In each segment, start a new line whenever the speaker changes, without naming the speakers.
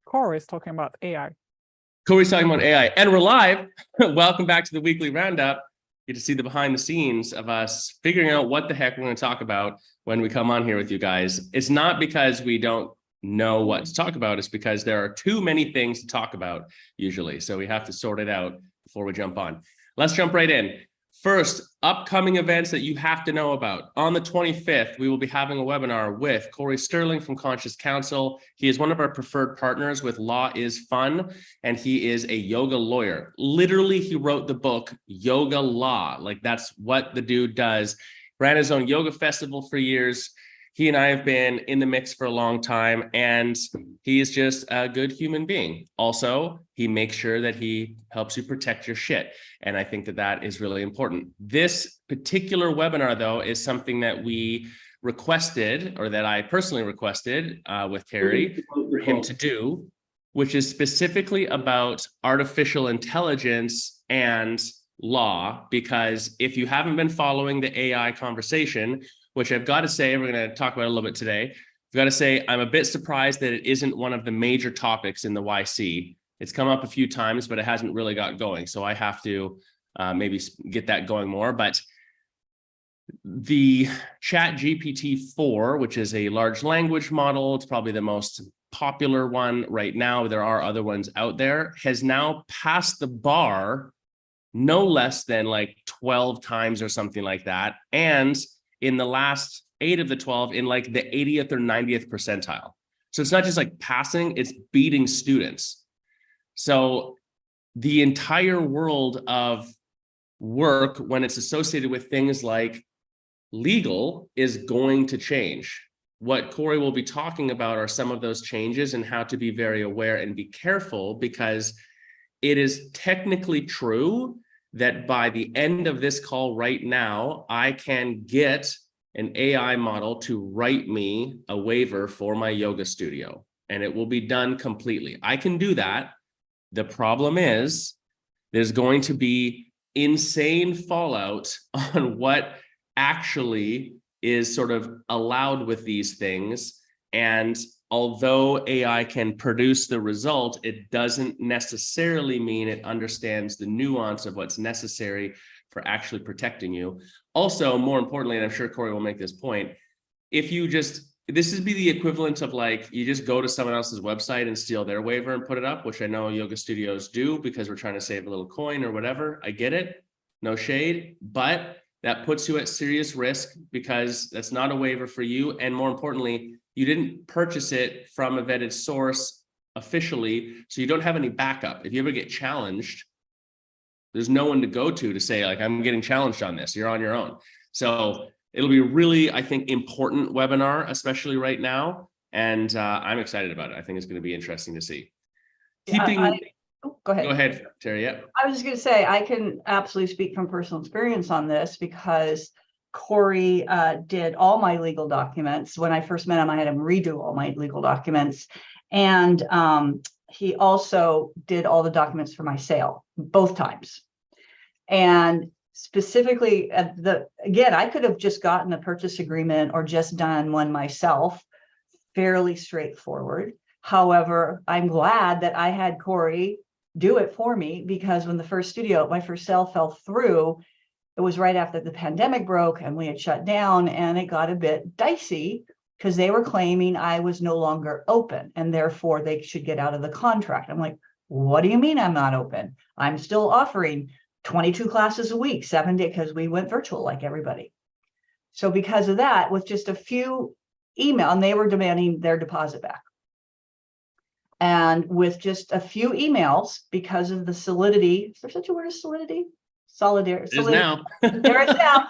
Corey is talking about AI.
Corey's talking about AI, and we're live. Welcome back to the weekly roundup. You get to see the behind the scenes of us figuring out what the heck we're going to talk about when we come on here with you guys. It's not because we don't know what to talk about. It's because there are too many things to talk about usually. So we have to sort it out before we jump on. Let's jump right in. First, upcoming events that you have to know about. On the 25th, we will be having a webinar with Corey Sterling from Conscious Counsel. He is one of our preferred partners with Law is Fun, and he is a yoga lawyer. Literally, he wrote the book Yoga Law. Like, that's what the dude does. Ran his own yoga festival for years. He and I have been in the mix for a long time, and he is just a good human being. Also, he makes sure that he helps you protect your shit. And I think that that is really important. This particular webinar, though, is something that we requested, or that I personally requested with Terry for him to do, which is specifically about artificial intelligence and law. Because if you haven't been following the AI conversation, which I've got to say, we're going to talk about it a little bit today. I've got to say, I'm a bit surprised that it isn't one of the major topics in the YC. It's come up a few times, but it hasn't really got going. So I have to maybe get that going more. But the ChatGPT-4, which is a large language model, it's probably the most popular one right now. There are other ones out there, has now passed the bar no less than like 12 times or something like that. And in the last 8 of the 12 in like the 80th or 90th percentile. So it's not just like passing, it's beating students. So the entire world of work, when it's associated with things like legal, is going to change. What Corey will be talking about are some of those changes and how to be very aware and be careful, because it is technically true that by the end of this call right now, I can get an AI model to write me a waiver for my yoga studio, and it will be done completely. I can do that. The problem is there's going to be insane fallout on what actually is sort of allowed with these things. And although AI can produce the result, it doesn't necessarily mean it understands the nuance of what's necessary for actually protecting you. Also, more importantly, and I'm sure Corey will make this point, if you just, this would be the equivalent of like, you just go to someone else's website and steal their waiver and put it up, which I know yoga studios do because we're trying to save a little coin or whatever. I get it, no shade, but that puts you at serious risk because that's not a waiver for you. And more importantly, you didn't purchase it from a vetted source officially, so you don't have any backup. If you ever get challenged, there's no one to go to say, like, I'm getting challenged on this. You're on your own. So it'll be a really, I think, important webinar, especially right now. And I'm excited about it. I think it's going to be interesting to see.
Go ahead.
Go ahead, Terry. Yeah.
I was just going to say, I can absolutely speak from personal experience on this because Corey did all my legal documents. When I first met him, I had him redo all my legal documents. And he also did all the documents for my sale, both times. And specifically, again, I could have just gotten a purchase agreement or just done one myself, fairly straightforward. However, I'm glad that I had Corey do it for me, because when my first sale fell through, it was right after the pandemic broke and we had shut down, and it got a bit dicey because they were claiming I was no longer open and therefore they should get out of the contract. I'm like, what do you mean I'm not open? I'm still offering 22 classes a week, 7 days, because we went virtual like everybody. So because of that, with just a few email, and they were demanding their deposit back. And with just a few emails, because of the solidity, is there such a word as solidity? Solidarity.
There is now.
There is now.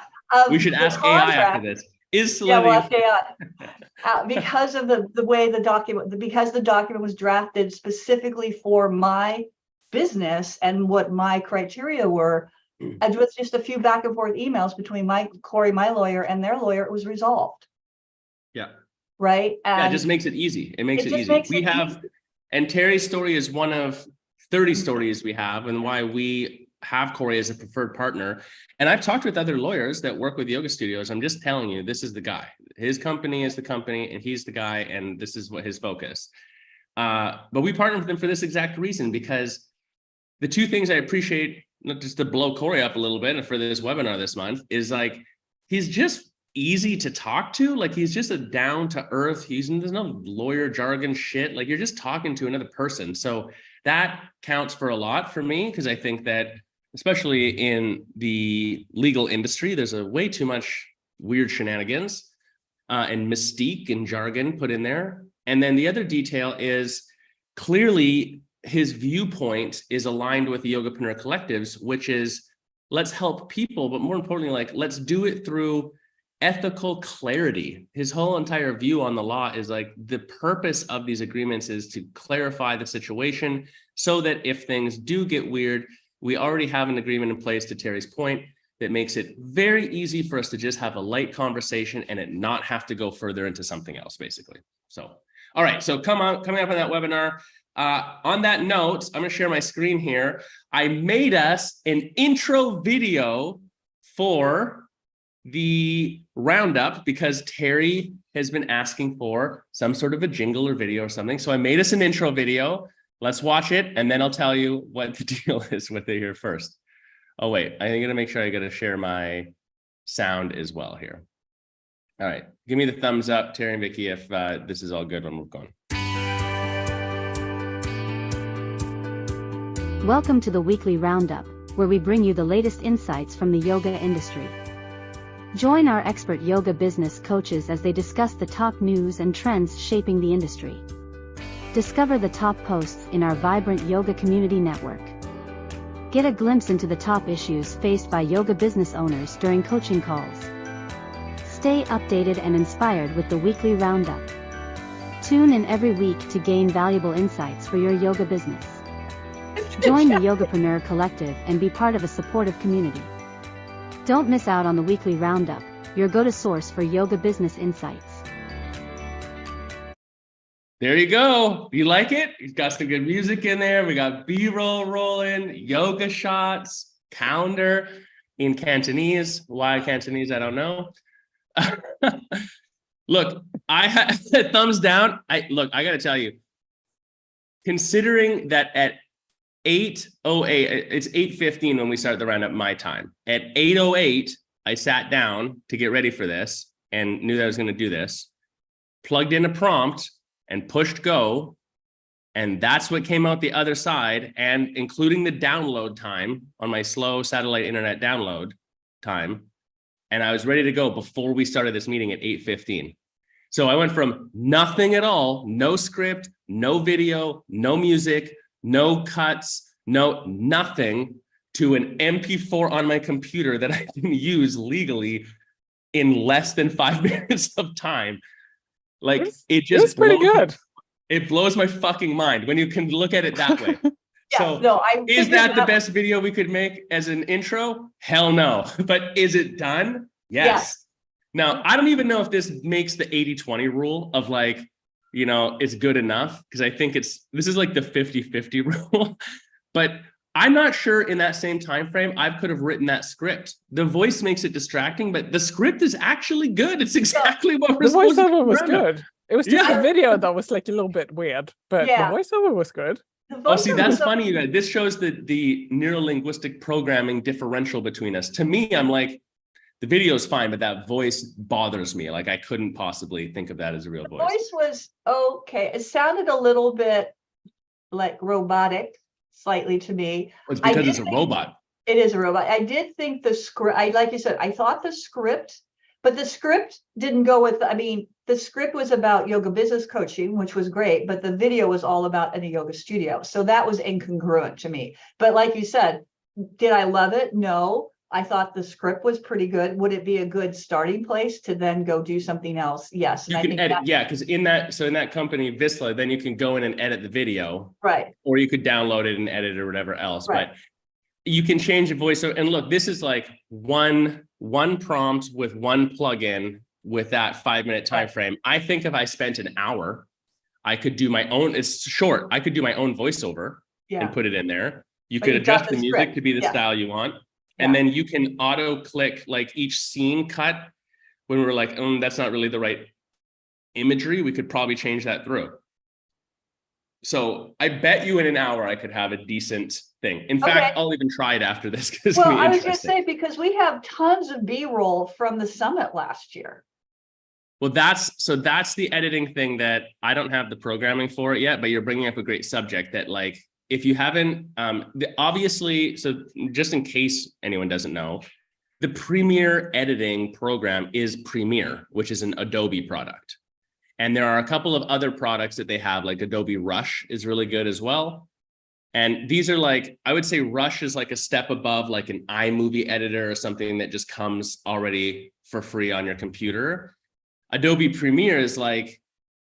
We should ask AI after this. Is solidity?
Yeah, we'll ask AI. Because of the way the document, because the document was drafted specifically for my business and what my criteria were, and with just a few back and forth emails between Corey, my lawyer, and their lawyer, it was resolved.
Yeah.
Right. And
yeah, it just makes it easy. It makes it easy. And Terry's story is one of 30 stories we have, and why we have Corey as a preferred partner. And I've talked with other lawyers that work with yoga studios. I'm just telling you, this is the guy. His company is the company, and he's the guy, and this is what his focus. But we partnered with him for this exact reason, because the two things I appreciate, not just to blow Corey up a little bit and for this webinar this month, is like, he's just easy to talk to. Like, he's just a down to earth. There's no lawyer jargon shit. Like, you're just talking to another person. So that counts for a lot for me, because I think that especially in the legal industry, there's a way too much weird shenanigans and mystique and jargon put in there. And then the other detail is clearly his viewpoint is aligned with the Yogapreneur Collectives, which is let's help people, but more importantly, like, let's do it through ethical clarity. His whole entire view on the law is like, the purpose of these agreements is to clarify the situation so that if things do get weird, we already have an agreement in place, to Terry's point, that makes it very easy for us to just have a light conversation and it not have to go further into something else, basically. So, all right, so coming up on that webinar. On that note, I'm gonna share my screen here. I made us an intro video for the Roundup because Terry has been asking for some sort of a jingle or video or something. So I made us an intro video. Let's watch it, and then I'll tell you what the deal is with it here first. Oh, wait, I'm gonna make sure I gotta share my sound as well here. All right, give me the thumbs up, Terry and Vicky, if this is all good when we're going.
Welcome to the weekly Roundup, where we bring you the latest insights from the yoga industry. Join our expert yoga business coaches as they discuss the top news and trends shaping the industry. Discover the top posts in our vibrant yoga community network. Get a glimpse into the top issues faced by yoga business owners during coaching calls. Stay updated and inspired with the weekly Roundup. Tune in every week to gain valuable insights for your yoga business. Join the Yogapreneur Collective and be part of a supportive community. Don't miss out on the weekly Roundup, your go-to source for yoga business insights.
There you go. You like it? You've got some good music in there. We got B-roll rolling, yoga shots, calendar in Cantonese. Why Cantonese? I don't know. Look, I had thumbs down. I got to tell you, considering that at 8:08, it's 8:15 when we start the Roundup my time. At 8:08, I sat down to get ready for this and knew that I was going to do this, plugged in a prompt and pushed go. And that's what came out the other side, and including the download time on my slow satellite internet download time. And I was ready to go before we started this meeting at 8:15. So I went from nothing at all, no script, no video, no music, no cuts, nothing, to an MP4 on my computer that I can use legally in less than 5 minutes of time. Like, it was
pretty good.
It blows my fucking mind when you can look at it that way.
Yeah,
So
no,
is that the best video we could make as an intro? Hell no. But is it done? Yes. Now, I don't even know if this makes the 80-20 rule of like, you know, it's good enough, because I think this is like the 50-50 rule. But I'm not sure in that same time frame I could have written that script. The voice makes it distracting, but the script is actually good. It's exactly what we're supposed to do.
The voiceover was good. It was just the video that was like a little bit weird, but the voiceover was good.
Oh, see, that's funny, you guys. This shows the neuro-linguistic programming differential between us. To me, I'm like, the video is fine, but that voice bothers me. Like, I couldn't possibly think of that as a real voice.
The voice was okay. It sounded a little bit like robotic, slightly to me.
It's because it's a robot.
It is a robot. I did think the script, like you said, I thought the script, but the script didn't go with, I mean, the script was about yoga business coaching, which was great, but the video was all about in a yoga studio. So that was incongruent to me. But like you said, did I love it? No. I thought the script was pretty good. Would it be a good starting place to then go do something else? Yes.
And you can edit, because in that company, Visla, then you can go in and edit the video.
Right.
Or you could download it and edit it or whatever else.
Right.
But you can change the voice. And look, this is like one prompt with one plugin with that 5-minute time frame. I think if I spent an hour, I could do my own, it's short. I could do my own voiceover and put it in there. You could adjust the music to be the style you want. And then you can auto click like each scene cut when we're like, that's not really the right imagery. We could probably change that through. So I bet you in an hour I could have a decent thing. In fact, I'll even try it after this because
well, I was going to say, because we have tons of B-roll from the summit last year.
Well, that's the editing thing that I don't have the programming for it yet, but you're bringing up a great subject that, like, if you haven't, obviously, so just in case anyone doesn't know, the Premiere editing program is Premiere, which is an Adobe product. And there are a couple of other products that they have, like Adobe Rush is really good as well. And these are like, I would say Rush is like a step above like an iMovie editor or something that just comes already for free on your computer. Adobe Premiere is like,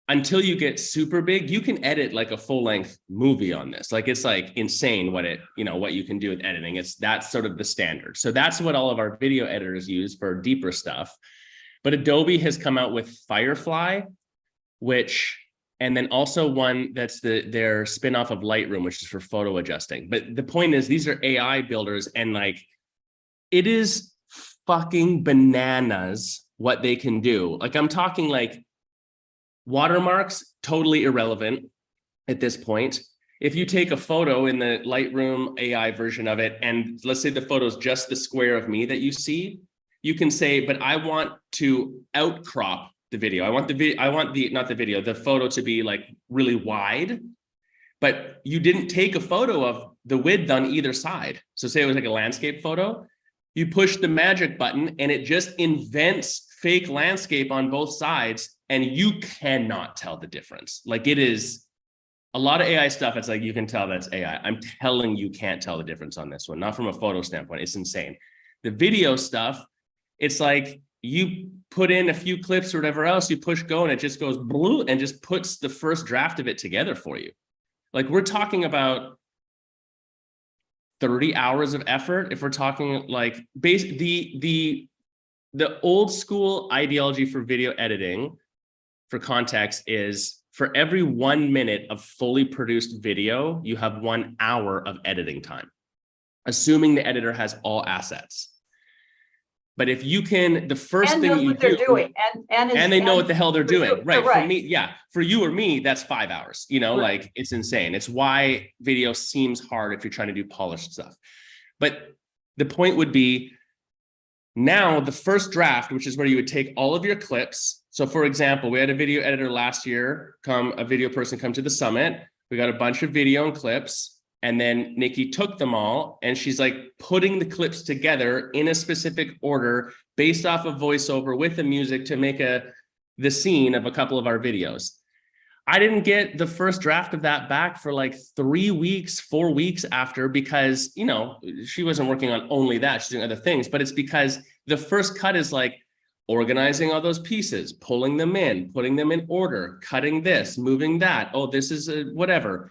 until you get super big, you can edit like a full-length movie on this. Like, it's like insane what you can do with editing. That's sort of the standard. So that's what all of our video editors use for deeper stuff. But Adobe has come out with Firefly, and then also one that's their spin-off of Lightroom, which is for photo adjusting. But the point is, these are AI builders, and like, it is fucking bananas what they can do. Like, I'm talking like watermarks, totally irrelevant at this point. If you take a photo in the Lightroom AI version of it, and let's say the photo is just the square of me that you see, you can say, but I want to outcrop the video. The photo to be like really wide, but you didn't take a photo of the width on either side. So say it was like a landscape photo, you push the magic button and it just invents fake landscape on both sides, and you cannot tell the difference. Like, it is a lot of AI stuff. It's like, you can tell that's AI. I'm telling you, can't tell the difference on this one, not from a photo standpoint. It's insane. The video stuff, it's like, you put in a few clips or whatever else, you push go and it just goes blue and just puts the first draft of it together for you. Like, we're talking about 30 hours of effort. If we're talking like the old school ideology for video editing, for context, is for every 1 minute of fully produced video, you have 1 hour of editing time, assuming the editor has all assets. But if you can, the first thing you do, and they know what the hell they're doing, right? For me, yeah, for you or me, that's 5 hours. Like, it's insane. It's why video seems hard if you're trying to do polished stuff. But the point would be, now the first draft, which is where you would take all of your clips. So, for example, we had a video editor last year a video person come to the summit. We got a bunch of video and clips. And then Nikki took them all and she's like putting the clips together in a specific order based off of voiceover with the music to make the scene of a couple of our videos. I didn't get the first draft of that back for like 3 weeks, 4 weeks after, because, she wasn't working on only that. She's doing other things, but it's because the first cut is like organizing all those pieces, pulling them in, putting them in order, cutting this, moving that. Oh, this is whatever.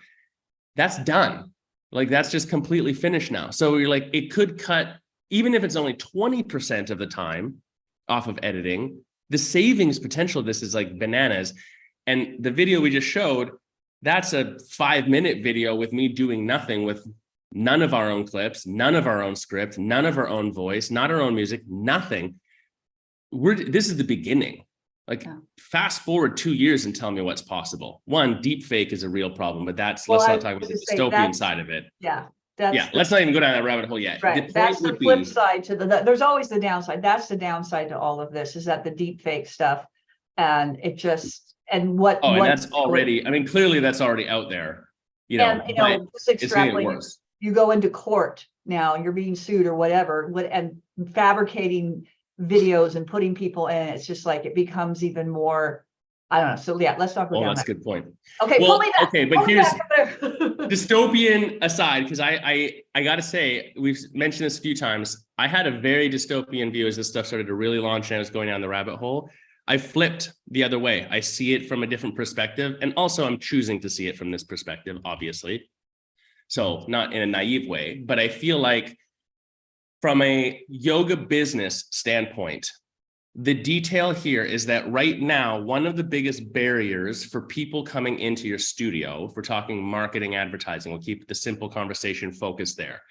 That's done. Like, that's just completely finished now. So you're like, it could cut, even if it's only 20% of the time off of editing, the savings potential of this is like bananas. And the video we just showed, that's a 5-minute video with me doing nothing, with none of our own clips, none of our own script, none of our own voice, not our own music, nothing. This is the beginning. Like, fast forward 2 years and tell me what's possible. One, deep fake is a real problem, but let's not talk about the dystopian side of it.
Yeah.
Let's not even go down that rabbit hole yet.
Right. That's the flip side to there's always the downside. That's the downside to all of this, is that the deep fake stuff, and it just, and that's already,
clearly that's already out there,
just extrapolating, you go into court now and you're being sued or whatever, and fabricating videos and putting people in, it's just like, it becomes even more, I don't know. So yeah, let's not go down
that's
that.
A good point.
Okay,
well,
pull me back.
Okay, but here's dystopian aside, because I gotta say, we've mentioned this a few times. I had a very dystopian view as this stuff started to really launch and I was going down the rabbit hole. I flipped the other way. I see it from a different perspective, and also I'm choosing to see it from this perspective, obviously. So not in a naive way, but I feel like, from a yoga business standpoint, the detail here is that right now, one of the biggest barriers for people coming into your studio, if we're talking marketing, advertising, we'll keep the simple conversation focused there,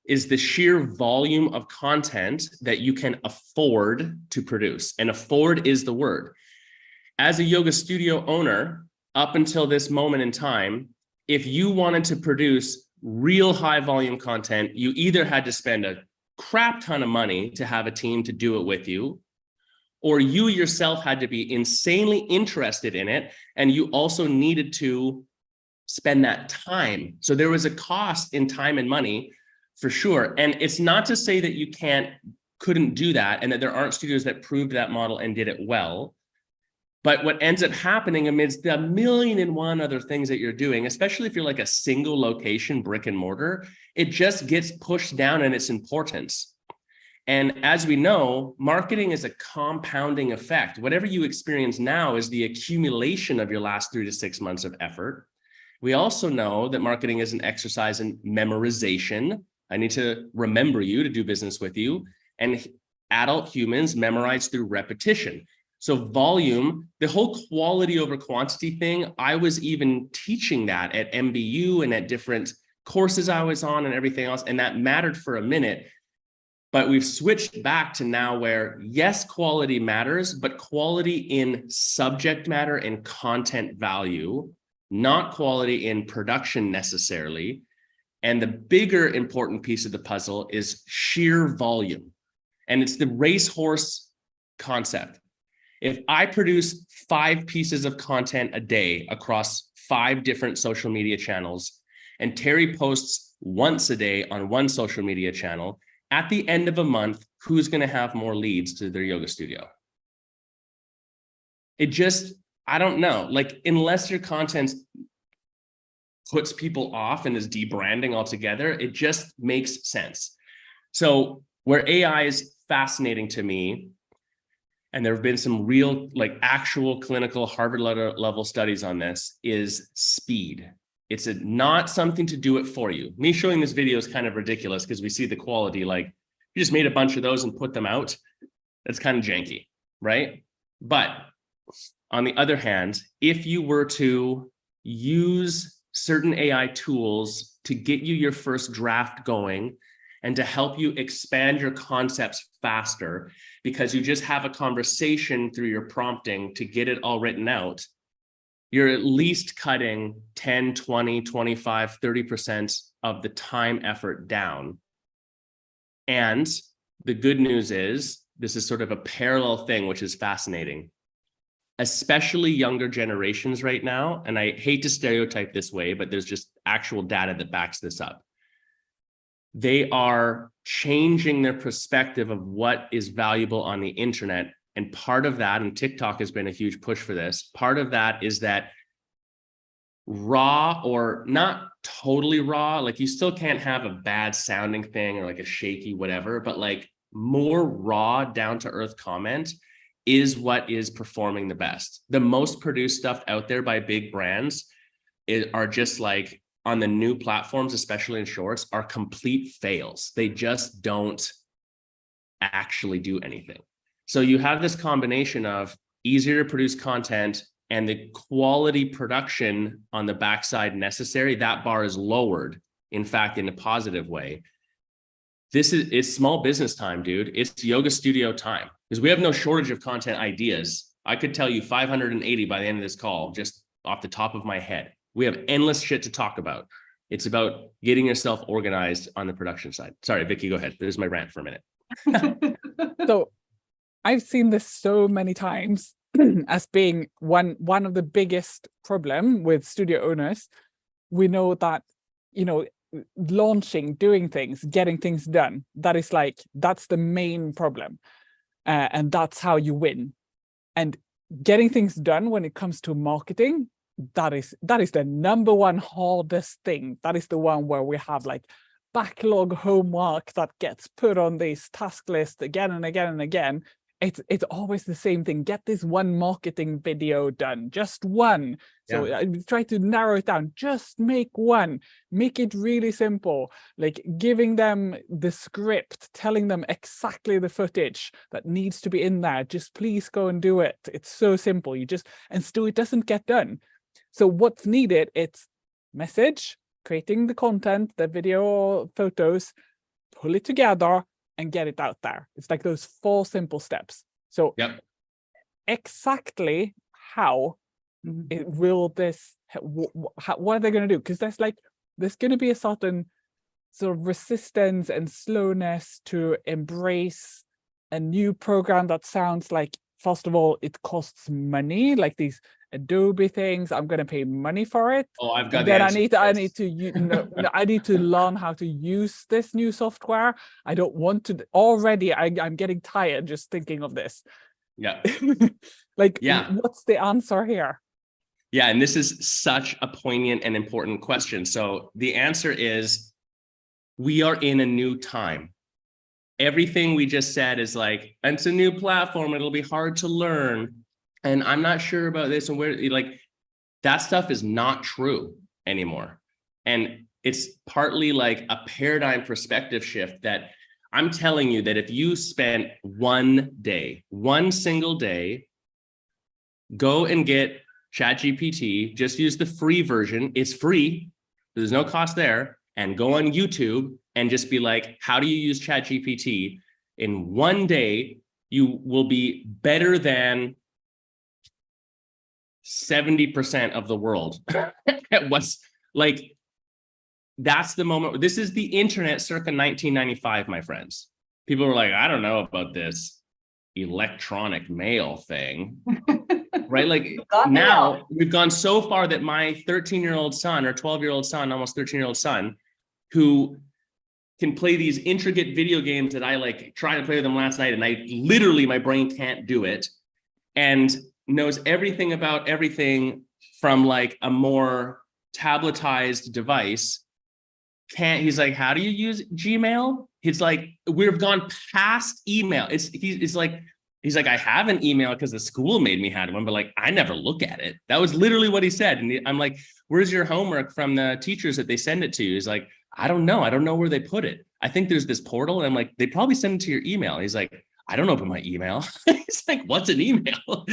is the sheer volume of content that you can afford to produce. And afford is the word. As a yoga studio owner, up until this moment in time, if you wanted to produce real high volume content, you either had to spend a crap ton of money to have a team to do it with you, or you yourself had to be insanely interested in it, and you also needed to spend that time. So there was a cost in time and money for sure. And it's not to say that you couldn't do that and that there aren't studios that proved that model and did it well. But what ends up happening amidst the 1,000,001 other things that you're doing, especially if you're like a single location brick and mortar, it just gets pushed down in its importance. And as we know, marketing is a compounding effect. Whatever you experience now is the accumulation of your last 3 to 6 months of effort. We also know that marketing is an exercise in memorization. I need to remember you to do business with you. And adult humans memorize through repetition. So volume, the whole quality over quantity thing, I was even teaching that at MBU and at different courses I was on and everything else. And that mattered for a minute. But we've switched back to now where, yes, quality matters, but quality in subject matter and content value, not quality in production necessarily. And the bigger important piece of the puzzle is sheer volume. And it's the racehorse concept. If I produce 5 pieces of content a day across 5 different social media channels, and Terry posts once a day on one social media channel, at the end of a month, who's going to have more leads to their yoga studio? It just, I don't know, like, unless your content puts people off and is debranding altogether, it just makes sense. So where AI is fascinating to me, and there have been some real, like, actual clinical Harvard level studies on this, is speed. It's not something to do it for you. Me showing this video is kind of ridiculous because we see the quality, like, you just made a bunch of those and put them out. That's kind of janky, right? But on the other hand, if you were to use certain AI tools to get you your first draft going and to help you expand your concepts faster, because you just have a conversation through your prompting to get it all written out, you're at least cutting 10, 20, 25, 30% of the time effort down. And the good news is, this is sort of a parallel thing, which is fascinating. Especially younger generations right now, and I hate to stereotype this way, but there's just actual data that backs this up. They are changing their perspective of what is valuable on the internet. And part of that, and TikTok has been a huge push for this, part of that is that raw, or not totally raw, like, you still can't have a bad sounding thing or like a shaky whatever, but like more raw, down to earth comment is what is performing the best. The most produced stuff out there by big brands are just like, on the new platforms, especially in shorts, are complete fails. They just don't actually do anything. So you have this combination of easier to produce content and the quality production on the backside necessary. That bar is lowered, in fact, in a positive way. It's small business time, dude. It's yoga studio time, because we have no shortage of content ideas. I could tell you 580 by the end of this call, just off the top of my head. We have endless shit to talk about. It's about getting yourself organized on the production side. Sorry, Vicky, go ahead. There's my rant for a minute.
So I've seen this so many times as being one of the biggest problem with studio owners. We know that, launching, doing things, getting things done, that's the main problem. And that's how you win. And getting things done when it comes to marketing, that is the number one hardest thing. That is the one where we have like backlog homework that gets put on this task list again and again and again. It's always the same thing. Get this one marketing video done, just one. So I try to narrow it down. Just make one. Make it really simple. Like giving them the script, telling them exactly the footage that needs to be in there. Just please go and do it. It's so simple. And still it doesn't get done. So what's needed? It's message, creating the content, the video, photos, pull it together, and get it out there. It's like those 4 simple steps. So exactly how Will this, what are they going to do? Because there's going to be a certain sort of resistance and slowness to embrace a new program that sounds like, first of all, it costs money, like these Adobe things. I'm going to pay money for it.
Oh, I've got
And
the
then
answer.
I need to learn how to use this new software. I don't want to already. I'm getting tired just thinking of this.
Yeah.
What's the answer here?
Yeah, and this is such a poignant and important question. So the answer is, we are in a new time. Everything we just said is like, it's a new platform, it'll be hard to learn, and I'm not sure about this, and where, like, that stuff is not true anymore. And it's partly like a paradigm perspective shift that I'm telling you that if you spent one single day, go and get ChatGPT, just use the free version, it's free, there's no cost there, and go on YouTube and just be like, how do you use ChatGPT? In one day, you will be better than 70% of the world. What's like, that's the moment. This is the internet circa 1995, my friends. People were like, I don't know about this electronic mail thing. Right? Like, now we've gone so far that my 13-year-old son or 12-year-old son, almost 13-year-old son, who can play these intricate video games that I like tried to play with them last night, and I literally, my brain can't do it, and knows everything about everything from like a more tabletized device. He's like, how do you use Gmail? He's like, we've gone past email. He's like, I have an email because the school made me have one, but like, I never look at it. That was literally what he said. And I'm like, where's your homework from the teachers that they send it to you? He's like, I don't know where they put it. I think there's this portal. And I'm like, they probably send it to your email. He's like, I don't open my email. He's like, what's an email?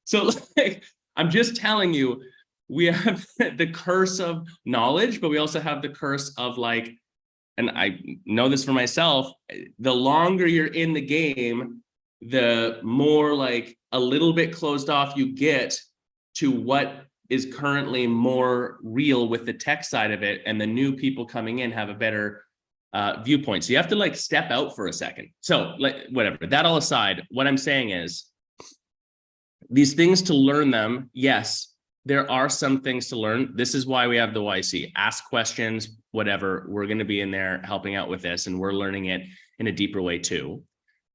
So like, I'm just telling you, we have the curse of knowledge, but we also have the curse of like, and I know this for myself, the longer you're in the game, the more like a little bit closed off you get to what is currently more real with the tech side of it, and the new people coming in have a better viewpoint. So you have to like step out for a second. So like, whatever, that all aside, what I'm saying is these things, to learn them, yes, there are some things to learn. This is why we have the YC. Ask questions, whatever. We're going to be in there helping out with this, and we're learning it in a deeper way too.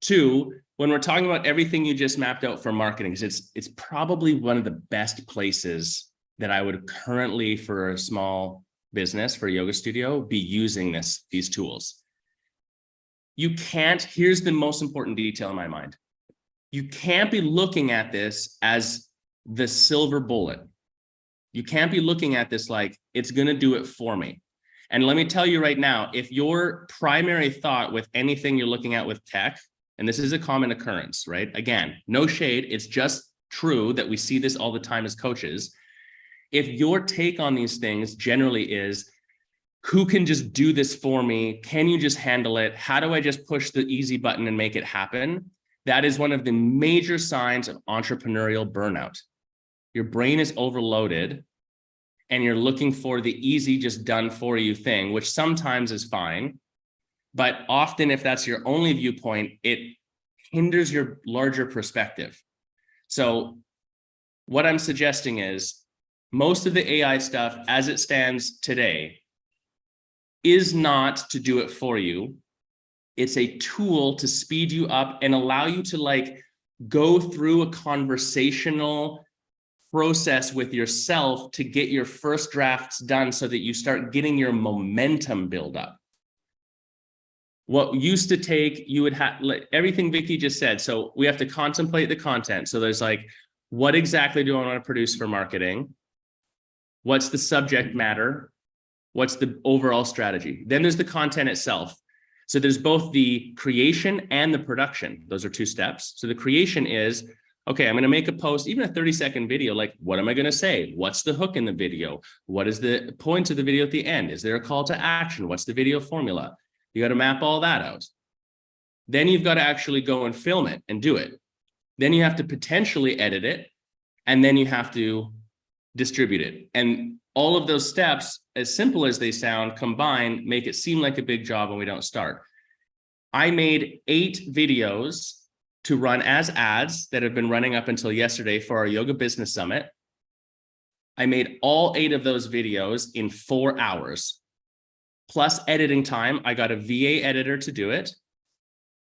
Two, when we're talking about everything you just mapped out for marketing, it's probably one of the best places that I would currently, for a small business, for a yoga studio, be using these tools. You can't, here's the most important detail in my mind. You can't be looking at this as the silver bullet. You can't be looking at this like it's going to do it for me. And let me tell you right now, if your primary thought with anything you're looking at with tech, and this is a common occurrence, right? Again, no shade. It's just true that we see this all the time as coaches. If your take on these things generally is, who can just do this for me? Can you just handle it? How do I just push the easy button and make it happen? That is one of the major signs of entrepreneurial burnout. Your brain is overloaded and you're looking for the easy, just done for you thing, which sometimes is fine. But often, if that's your only viewpoint, it hinders your larger perspective. So what I'm suggesting is most of the AI stuff as it stands today is not to do it for you. It's a tool to speed you up and allow you to like go through a conversational process with yourself to get your first drafts done so that you start getting your momentum build up. What used to take, you would have like everything Vicky just said. So we have to contemplate the content. So there's like, what exactly do I want to produce for marketing? What's the subject matter? What's the overall strategy? Then there's the content itself. So there's both the creation and the production. Those are two steps. So the creation is, okay, I'm going to make a post, even a 30-second video. Like, what am I going to say? What's the hook in the video? What is the point of the video at the end? Is there a call to action? What's the video formula? You got to map all that out. Then you've got to actually go and film it and do it. Then you have to potentially edit it. And then you have to distribute it. And all of those steps, as simple as they sound, combined, make it seem like a big job when we don't start. I made 8 videos to run as ads that have been running up until yesterday for our Yoga Business Summit. I made all 8 of those videos in 4 hours, plus editing time. I got a VA editor to do it.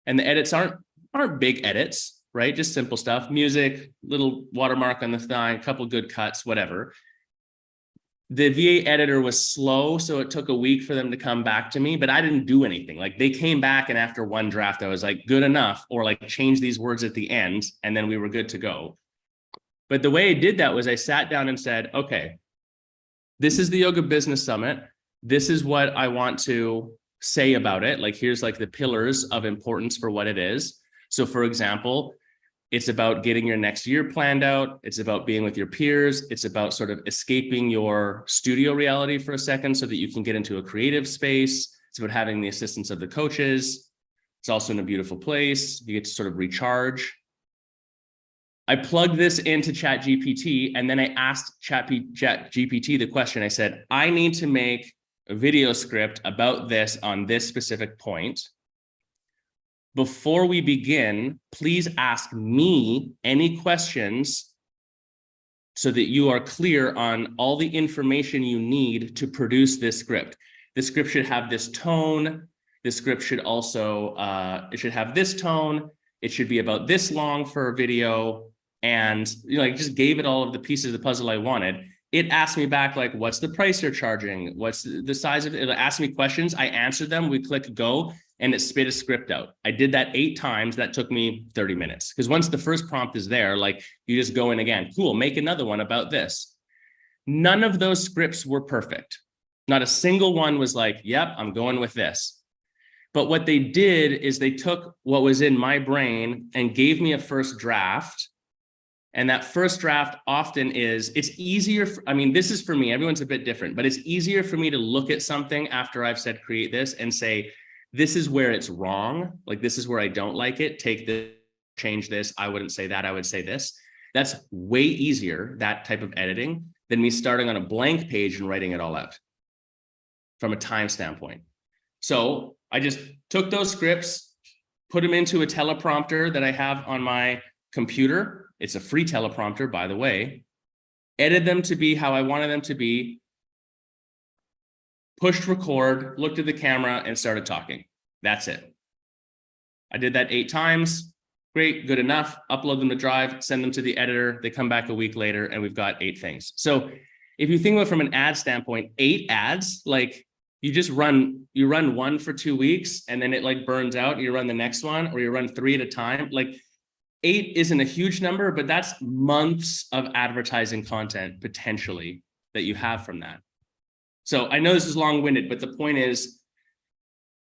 And the edits aren't big edits, right? Just simple stuff, music, little watermark on the thigh, a couple good cuts, whatever. The VA editor was slow, so it took a week for them to come back to me, but I didn't do anything. Like they came back, and after one draft, I was like, good enough, or like change these words at the end, and then we were good to go. But the way I did that was I sat down and said, okay, this is the Yoga Business Summit. This is what I want to say about it. Like, here's like the pillars of importance for what it is. So for example, it's about getting your next year planned out. It's about being with your peers. It's about sort of escaping your studio reality for a second so that you can get into a creative space. It's about having the assistance of the coaches. It's also in a beautiful place. You get to sort of recharge. I plugged this into ChatGPT, and then I asked ChatGPT the question. I said, I need to make a video script about this on this specific point. Before we begin, please ask me any questions so that you are clear on all the information you need to produce this script. The script should have this tone. The script should also, it should have this tone. It should be about this long for a video. And, you know, I just gave it all of the pieces of the puzzle I wanted. It asked me back, like, what's the price you're charging? What's the size of it? It asked me questions. I answered them. We click go, and it spit a script out. I did that 8 times. That took me 30 minutes. Because once the first prompt is there, like, you just go in again. Cool, make another one about this. None of those scripts were perfect. Not a single one was like, yep, I'm going with this. But what they did is they took what was in my brain and gave me a first draft. And that first draft often is, it's easier. I mean, this is for me, everyone's a bit different, but it's easier for me to look at something after I've said, create this, and say, this is where it's wrong. Like, this is where I don't like it. Take this, change this. I wouldn't say that. I would say this. That's way easier, that type of editing, than me starting on a blank page and writing it all out from a time standpoint. So I just took those scripts, put them into a teleprompter that I have on my computer. It's a free teleprompter, by the way. Edited them to be how I wanted them to be. Pushed record, looked at the camera, and started talking. That's it. I did that 8 times. Great, good enough. Upload them to Drive, send them to the editor. They come back a week later, and we've got 8 things. So if you think about it from an ad standpoint, 8 ads, like, you run one for 2 weeks, and then it like burns out, and you run the next one, or you run 3 at a time. Like, 8 isn't a huge number, but that's months of advertising content potentially that you have from that. So I know this is long-winded, but the point is,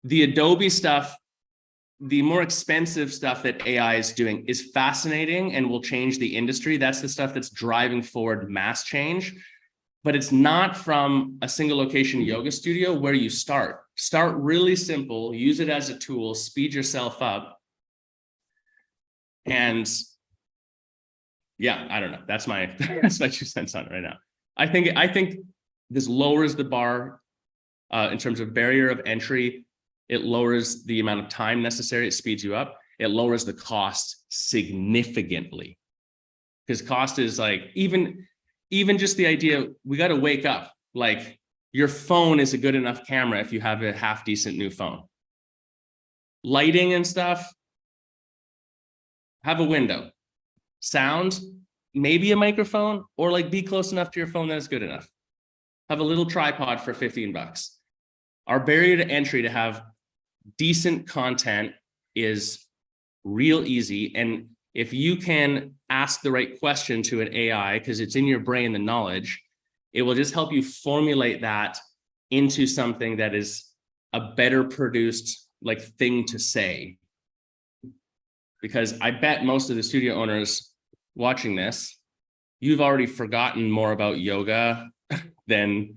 the Adobe stuff, the more expensive stuff that AI is doing is fascinating and will change the industry. That's the stuff that's driving forward mass change, but it's not from a single location yoga studio where you start. Start really simple, use it as a tool, speed yourself up. And yeah, I don't know. That's my 2 cents on it right now. I think this lowers the bar in terms of barrier of entry. It lowers the amount of time necessary. It speeds you up. It lowers the cost significantly, because cost is like, even just the idea, we got to wake up. Like, your phone is a good enough camera if you have a half decent new phone. Lighting and stuff. Have a window, sound, maybe a microphone, or like be close enough to your phone that it's good enough. Have a little tripod for $15. Our barrier to entry to have decent content is real easy. And if you can ask the right question to an AI, because it's in your brain, the knowledge, it will just help you formulate that into something that is a better produced like thing to say. Because I bet most of the studio owners watching this, you've already forgotten more about yoga than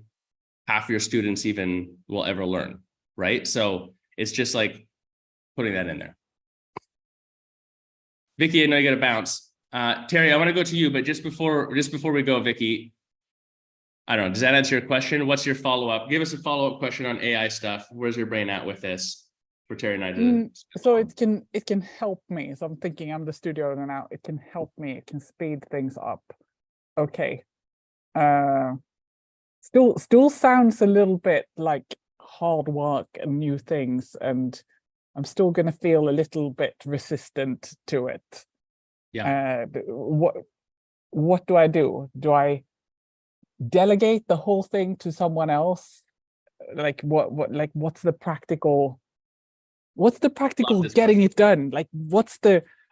half your students even will ever learn, right? So it's just like putting that in there. Vicky, I know you got to bounce. Terry, I want to go to you, but just before we go, Vicky, I don't know. Does that answer your question? What's your follow-up? Give us a follow-up question on AI stuff. Where's your brain at with this for Terry and I to
so it can help me. So I'm thinking, I'm the studio owner now. It can help me. It can speed things up. Okay. Still sounds a little bit like hard work and new things, and I'm still going to feel a little bit resistant to it.
Yeah.
What do I do? Do I delegate the whole thing to someone else? Like what's the practical getting it done? Like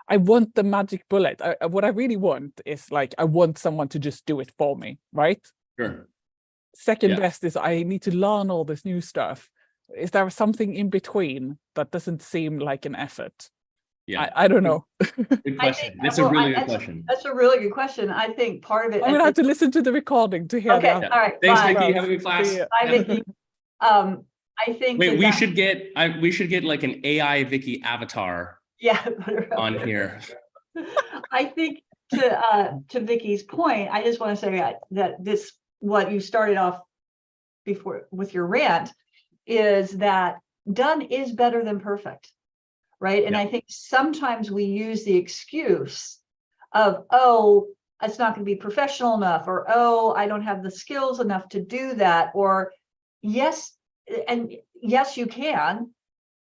I want the magic bullet. What I really want is like, I want someone to just do it for me, right?
Sure.
Second best is I need to learn all this new stuff. Is there something in between that doesn't seem like an effort?
Yeah.
I don't know.
Good question. That's a really good question.
That's a really good question. I think part of it.
I'm gonna have to listen to the recording to hear.
Okay,
the
all
answer.
right.
Thanks,
bye.
Vicky. Have a good class.
Bye, Vicky. I think.
Wait, we should get like an AI Vicky avatar on here.
I think to Vicky's point, I just want to say that this, what you started off before with your rant, is that done is better than perfect, right? And I think sometimes we use the excuse of, oh, it's not going to be professional enough, or oh, I don't have the skills enough to do that, or yes, and yes, you can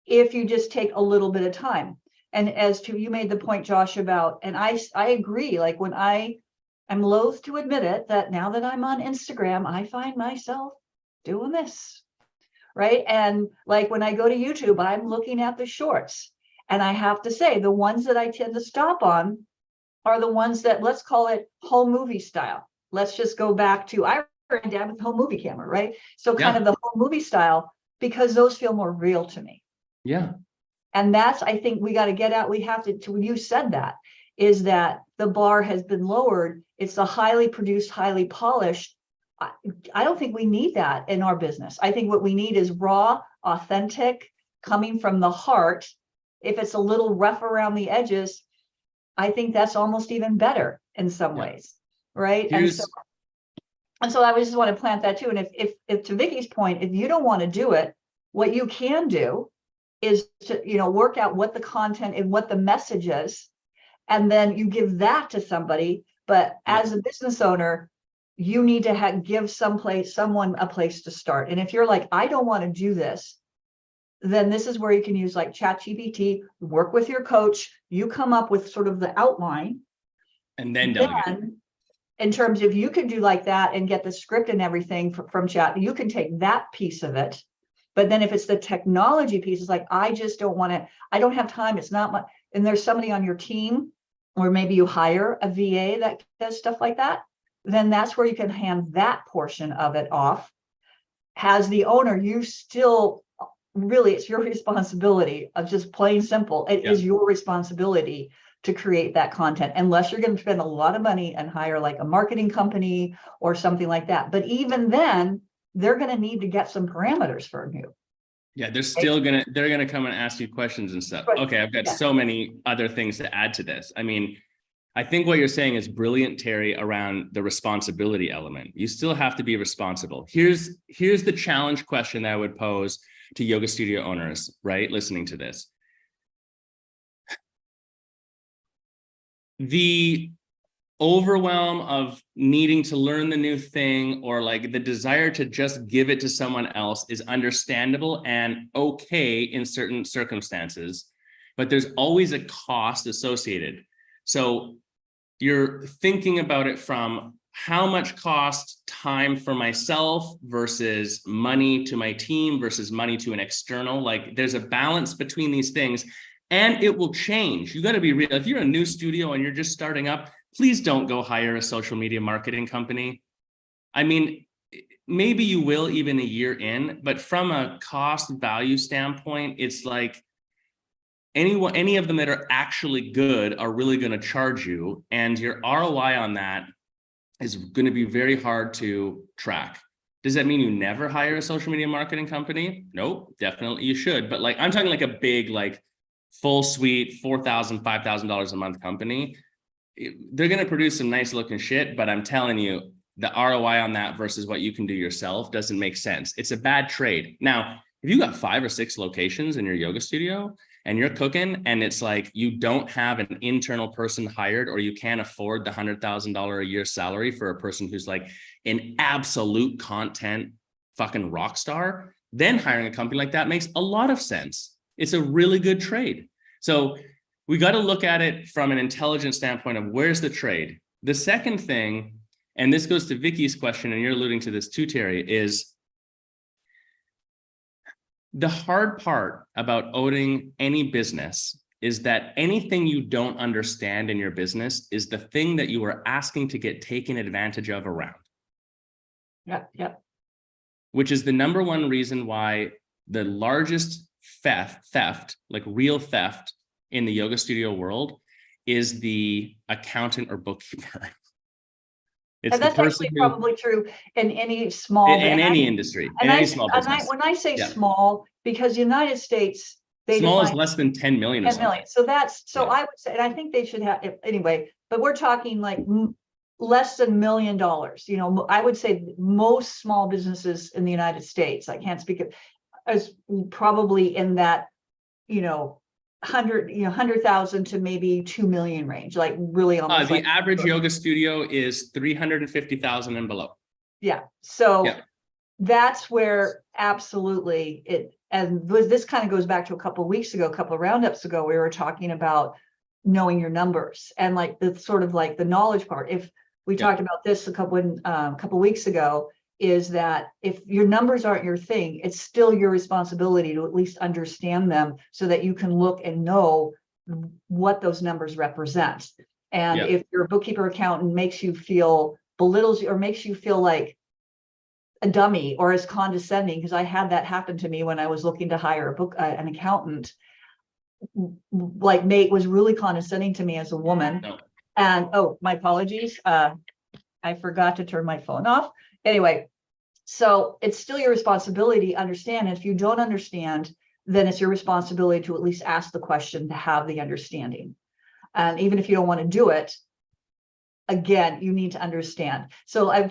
if you just take a little bit of time. And as to, you made the point, Josh, about, and I agree, like when I'm loath to admit it, that now that I'm on Instagram, I find myself doing this, right? And like when I go to YouTube, I'm looking at the shorts, and I have to say the ones that I tend to stop on are the ones that, let's call it home movie style. Let's just go back to, I ran down with the home movie camera, right? So kind of the home movie style, because those feel more real to me.
Yeah.
And that's, I think we got to get out. We have to, when you said that, is that the bar has been lowered. It's a highly produced, highly polished. I don't think we need that in our business. I think what we need is raw, authentic, coming from the heart. If it's a little rough around the edges, I think that's almost even better in some ways, right? And so I just want to plant that too. And if to Vicky's point, if you don't want to do it, what you can do is to, work out what the content and what the message is, and then you give that to somebody. But as a business owner, you need to give someone a place to start. And if you're like, I don't want to do this, then this is where you can use like ChatGPT, work with your coach, you come up with sort of the outline. And then in terms of, you can do like that and get the script and everything from chat, you can take that piece of it. But then if it's the technology piece, it's like, I just don't want to, I don't have time. It's not much. And there's somebody on your team, or maybe you hire a VA that does stuff like that, then that's where you can hand that portion of it off. As the owner, you still, really, it's your responsibility of just plain simple. It is your responsibility to create that content, unless you're going to spend a lot of money and hire like a marketing company or something like that. But even then, they're going to need to get some parameters from you.
Yeah, they're gonna come and ask you questions and stuff. Okay, I've got so many other things to add to this. I mean, I think what you're saying is brilliant, Terry, around the responsibility element. You still have to be responsible. Here's the challenge question that I would pose to yoga studio owners, right? Listening to this. The overwhelm of needing to learn the new thing, or like the desire to just give it to someone else, is understandable and okay in certain circumstances, but there's always a cost associated. So you're thinking about it from how much cost time for myself versus money to my team versus money to an external. Like there's a balance between these things, and it will change. You got to be real. If you're a new studio and you're just starting up, please don't go hire a social media marketing company. I mean, maybe you will even a year in, but from a cost value standpoint, it's like any of them that are actually good are really going to charge you, and your ROI on that is going to be very hard to track. Does that mean you never hire a social media marketing company? Nope, definitely you should. But like, I'm talking like a big, like full suite, $4,000, $5,000 a month company. They're going to produce some nice looking shit, but I'm telling you, the ROI on that versus what you can do yourself doesn't make sense. It's a bad trade. Now, if you got 5 or 6 locations in your yoga studio and you're cooking and it's like you don't have an internal person hired, or you can't afford the $100,000 a year salary for a person who's like an absolute content fucking rock star, then hiring a company like that makes a lot of sense. It's a really good trade. So we got to look at it from an intelligent standpoint of where's the trade. The second thing, and this goes to Vicky's question, and you're alluding to this too, Terry, is the hard part about owning any business is that anything you don't understand in your business is the thing that you are asking to get taken advantage of around.
Yeah.
Which is the number one reason why the largest theft, like real theft in the yoga studio world, is the accountant or bookkeeper. It's
and that's
the person
actually probably true in any small
in any industry, in any small business.
When I say small, because United States, they
small is
define
less than 10 million or
10
something.
million. So that's
Yeah.
I would say, and I think they should have anyway, but we're talking like less than $1 million. You know, I would say most small businesses in the United States, I can't speak of, as probably in that, 100,000 to maybe 2 million range, like really almost
The
like
average yoga studio is 350,000 and below.
Yeah. So that's where absolutely it, and this kind of goes back to a couple of weeks ago, a couple of roundups ago, we were talking about knowing your numbers and like the sort of like the knowledge part. If we talked about this a couple weeks ago, is that if your numbers aren't your thing, it's still your responsibility to at least understand them so that you can look and know what those numbers represent. And if your bookkeeper accountant makes you feel, belittles you, or makes you feel like a dummy or is condescending, because I had that happen to me when I was looking to hire an accountant, like Nate was really condescending to me as a woman.
No.
And my apologies. I forgot to turn my phone off. Anyway, so it's still your responsibility to understand. And if you don't understand, then it's your responsibility to at least ask the question to have the understanding. And even if you don't want to do it, again, you need to understand. So I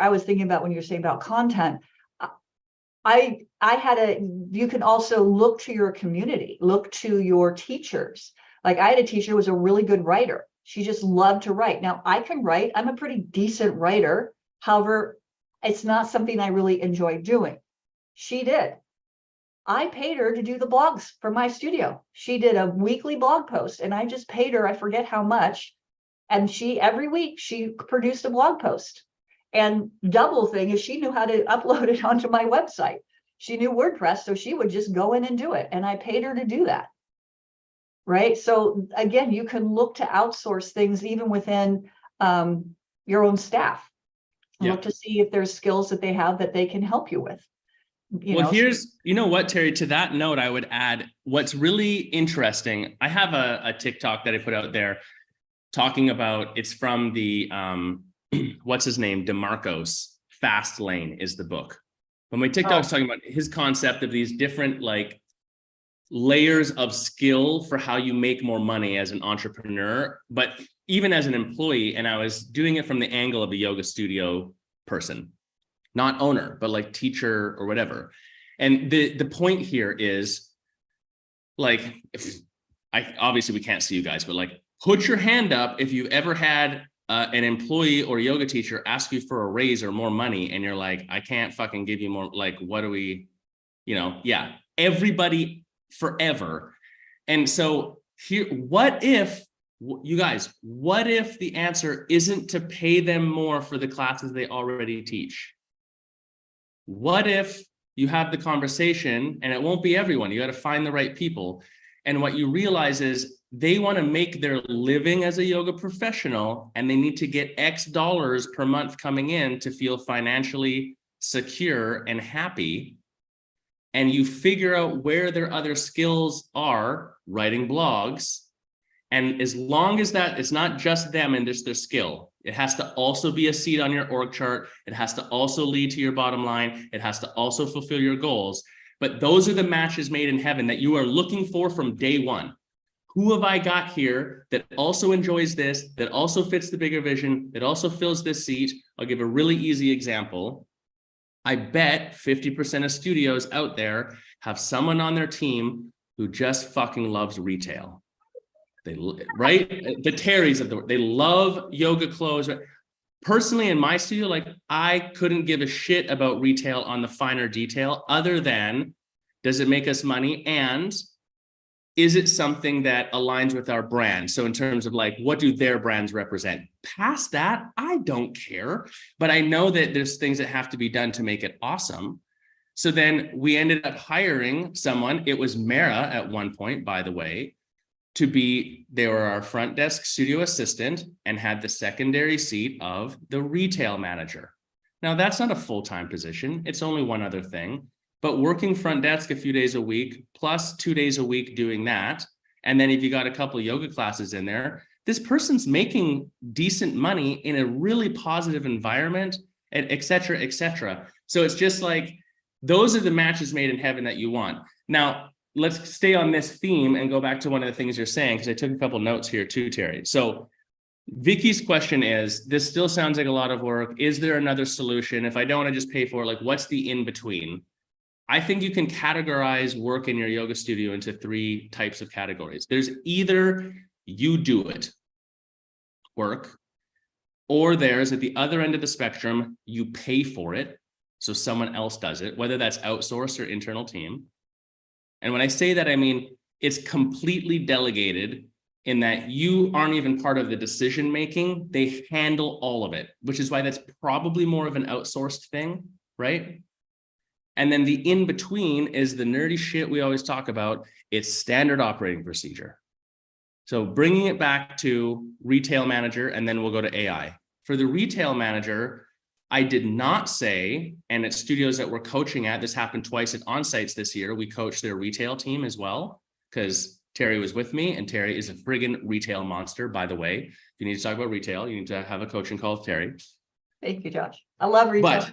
was thinking about when you're saying about content, you can also look to your community, look to your teachers. Like I had a teacher who was a really good writer. She just loved to write. Now I can write, I'm a pretty decent writer. However, it's not something I really enjoy doing. She did. I paid her to do the blogs for my studio. She did a weekly blog post and I just paid her, I forget how much. And every week she produced a blog post. And double thing is she knew how to upload it onto my website. She knew WordPress, so she would just go in and do it. And I paid her to do that. Right. So again, you can look to outsource things even within your own staff. Look to see if there's skills that they have that they can help you with.
Here's, you know what, Terry, to that note, I would add what's really interesting. I have a TikTok that I put out there talking about, it's from the, what's his name? DeMarcos, Fast Lane is the book. But my TikTok is talking about his concept of these different like layers of skill for how you make more money as an entrepreneur, but even as an employee. And I was doing it from the angle of a yoga studio person, not owner, but like teacher or whatever. And the point here is like, obviously we can't see you guys, but like put your hand up if you've ever had an employee or yoga teacher ask you for a raise or more money. And you're like, I can't fucking give you more. Like, what do we, everybody forever. And so here, what if the answer isn't to pay them more for the classes they already teach? What if you have the conversation, and it won't be everyone, you got to find the right people. And what you realize is they want to make their living as a yoga professional, and they need to get X dollars per month coming in to feel financially secure and happy. And you figure out where their other skills are, writing blogs. And as long as that, it's not just them and just their skill, it has to also be a seat on your org chart. It has to also lead to your bottom line. It has to also fulfill your goals. But those are the matches made in heaven that you are looking for from day one. Who have I got here that also enjoys this, that also fits the bigger vision, that also fills this seat? I'll give a really easy example. I bet 50% of studios out there have someone on their team who just fucking loves retail. They, right? The Terrys of the, they love yoga clothes. Personally, in my studio, like I couldn't give a shit about retail on the finer detail other than, does it make us money? And is it something that aligns with our brand? So in terms of like, what do their brands represent? Past that, I don't care, but I know that there's things that have to be done to make it awesome. So then we ended up hiring someone. It was Mara at one point, by the way, to be, they were our front desk studio assistant and had the secondary seat of the retail manager. Now that's not a full-time position. It's only one other thing. But working front desk a few days a week, plus 2 days a week doing that. And then if you got a couple of yoga classes in there, this person's making decent money in a really positive environment, and et cetera, et cetera. So it's just like, those are the matches made in heaven that you want. Now, let's stay on this theme and go back to one of the things you're saying, because I took a couple notes here too, Terry. So Vicky's question is, this still sounds like a lot of work. Is there another solution? If I don't want to just pay for it, like what's the in-between? I think you can categorize work in your yoga studio into 3 types of categories. There's either you do it, work, or there's at the other end of the spectrum, you pay for it. So someone else does it, whether that's outsourced or internal team. And when I say that, I mean, it's completely delegated in that you aren't even part of the decision-making. They handle all of it, which is why that's probably more of an outsourced thing, right? And then the in-between is the nerdy shit we always talk about. It's standard operating procedure. So bringing it back to retail manager, and then we'll go to AI. For the retail manager, I did not say, and at studios that we're coaching at, this happened twice at on-sites this year, we coached their retail team as well, because Terry was with me, and Terry is a friggin' retail monster, by the way. If you need to talk about retail, you need to have a coaching call with Terry.
Thank you, Josh. I love retail.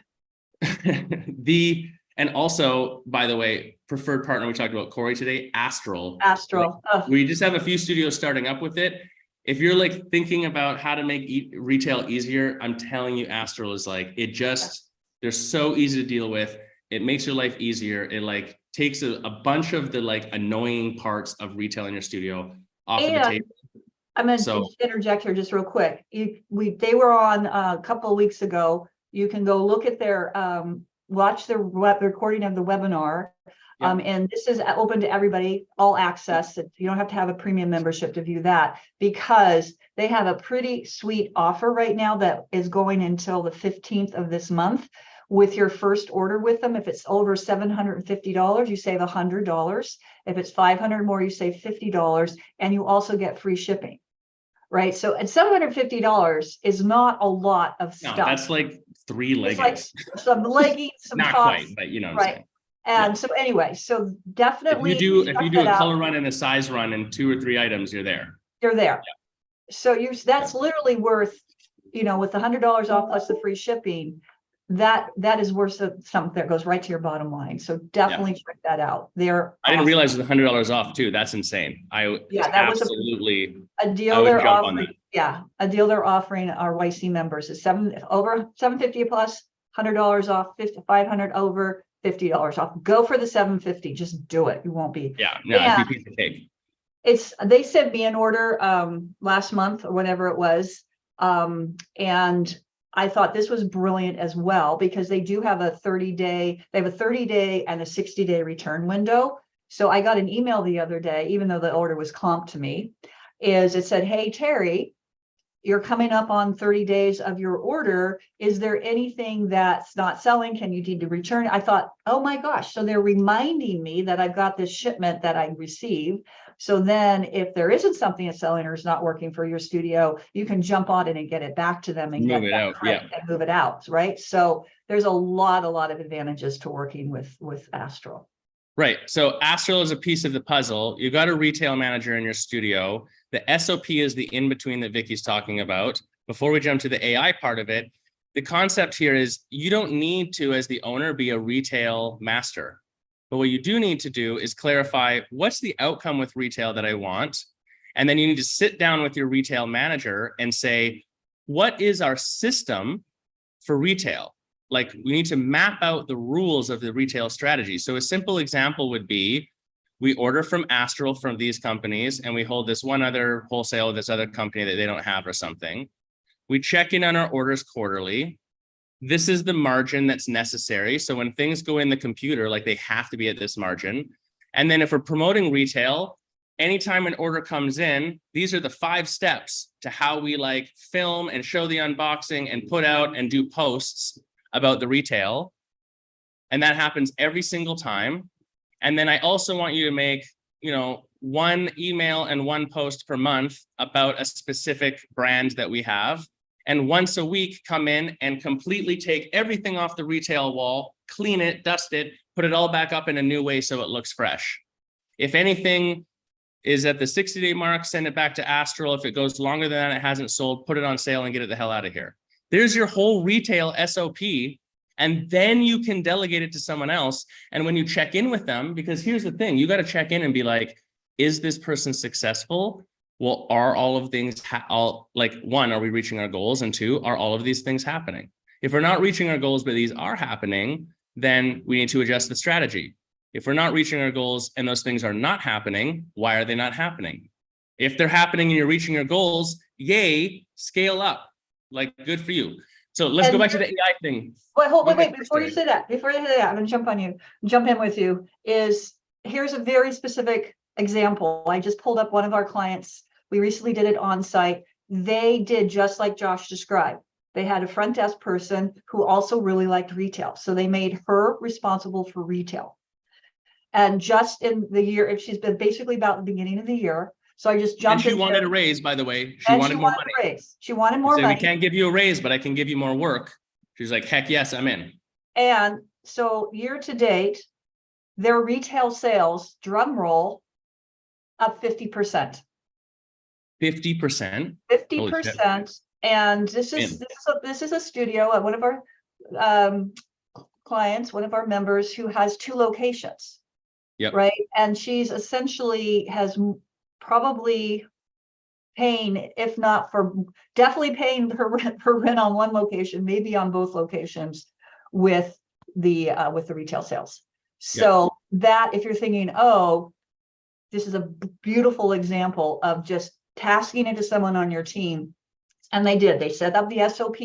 But and also, by the way, preferred partner, we talked about Corey today, Astral.
Astral.
We just have a few studios starting up with it. If you're like thinking about how to make retail easier, I'm telling you, Astral is like, it just, they're so easy to deal with. It makes your life easier. It like takes a bunch of the like annoying parts of retail in your studio off of the table.
I'm going to interject here just real quick. They were on a couple of weeks ago. You can go look at their watch the recording of the webinar. Yeah. And this is open to everybody, all access. You don't have to have a premium membership to view that, because they have a pretty sweet offer right now that is going until the 15th of this month. With your first order with them, if it's over $750, you save $100. If it's $500 more, you save $50, and you also get free shipping. Right. So at $750 is not a lot of stuff.
No, that's like 3 leggings.
Like some leggings, some
not
tops,
quite, but you know what I'm saying.
And so anyway, so definitely
if you do a color run and a size run and 2 or 3 items, you're there.
You're there. Yeah. So that's literally worth, with the $100 off plus the free shipping, that is worth something that goes right to your bottom line. So definitely check that out. I
didn't realize it was $100 off too. That's insane. That was absolutely
a deal they're offering. Yeah, a deal they're offering our YC members is over $750 plus, $100 off, $500 over, $50 off. Go for the $750. Just do it. You won't be.
Yeah, no, it's a piece of cake.
They sent me an order last month or whatever it was, and I thought this was brilliant as well, because they do have a 30-day, they have a 30-day and a 60-day return window. So I got an email the other day, even though the order was comped to me, it said, "Hey, Terry, you're coming up on 30 days of your order. Is there anything that's not selling? Can you need to return?" I thought, oh my gosh. So they're reminding me that I've got this shipment that I received. So then if there isn't something that's selling or is not working for your studio, you can jump on it and get it back to them and
move it out. Yeah.
And move it out. Right. So there's a lot of advantages to working with Astral.
Right. So Astral is a piece of the puzzle. You got a retail manager in your studio. The SOP is the in-between that Vicky's talking about. Before we jump to the AI part of it, the concept here is you don't need to, as the owner, be a retail master. But what you do need to do is clarify, what's the outcome with retail that I want? And then you need to sit down with your retail manager and say, what is our system for retail? Like, we need to map out the rules of the retail strategy. So a simple example would be, we order from Astral from these companies, and we hold this one other wholesale, this other company that they don't have or something. We check in on our orders quarterly. This is the margin that's necessary. So when things go in the computer, like, they have to be at this margin. And then if we're promoting retail, anytime an order comes in, these are the 5 steps to how we like film and show the unboxing and put out and do posts about the retail. And that happens every single time. And then I also want you to make, 1 email and 1 post per month about a specific brand that we have. And once a week, come in and completely take everything off the retail wall, clean it, dust it, put it all back up in a new way so it looks fresh. If anything is at the 60-day mark, send it back to Astral. If it goes longer than that, it hasn't sold, put it on sale and get it the hell out of here. There's your whole retail SOP. And then you can delegate it to someone else. And when you check in with them, because here's the thing, you got to check in and be like, is this person successful? Well, are all of things, 1, are we reaching our goals? And 2, are all of these things happening? If we're not reaching our goals, but these are happening, then we need to adjust the strategy. If we're not reaching our goals and those things are not happening, why are they not happening? If they're happening and you're reaching your goals, yay, scale up. Like, good for you. So let's go back to the AI thing.
Wait, before you say that, I'm going to jump in with you, here's a very specific example. I just pulled up one of our clients. We recently did it on site. They did just like Josh described. They had a front desk person who also really liked retail. So they made her responsible for retail. And just in the year, she's been basically about the beginning of the year. So I just jumped in.
And she wanted a raise, by the way. She wanted more money.
A raise. She wanted more money.
We can't give you a raise, but I can give you more work. She's like, heck yes, I'm in.
And so year to date, their retail sales, drum roll, up 50%.
50%?
50%. And this is a studio, one of our clients, one of our members who has 2 locations.
Yep.
Right. And she's essentially has probably paying, if not for definitely paying her rent on one location, maybe on both locations with the retail sales. So that, if you're thinking, oh, this is a beautiful example of just tasking it to someone on your team. And they set up the SOP.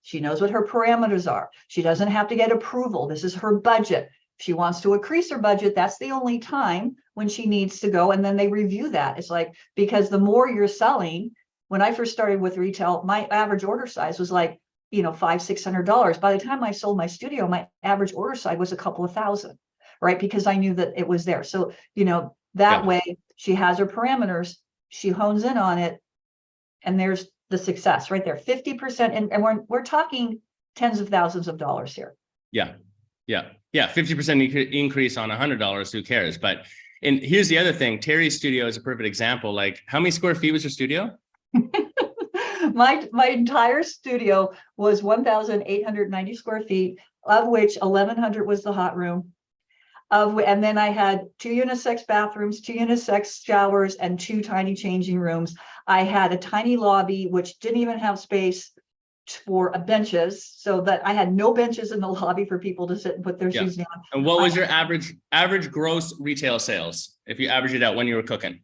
She knows what her parameters are. She doesn't have to get approval. This is her budget. If she wants to increase her budget, that's the only time when she needs to go. And then they review that. It's like, because the more you're selling, when I first started with retail, my average order size was like, $500-$600. By the time I sold my studio, my average order size was a couple of thousand, right? Because I knew that it was there. So, that way she has her parameters, she hones in on it, and there's the success right there. 50%. And we're talking tens of thousands of dollars here.
Yeah. 50% increase on $100. Who cares? But here's the other thing. Terry's studio is a perfect example. Like, how many square feet was your studio?
My entire studio was 1,890 square feet, of which 1,100 was the hot room. And then I had 2 unisex bathrooms, 2 unisex showers, and 2 tiny changing rooms. I had a tiny lobby, which didn't even have space for benches, so that I had no benches in the lobby for people to sit and put their shoes down.
And what was your average gross retail sales, if you average it out when you were cooking?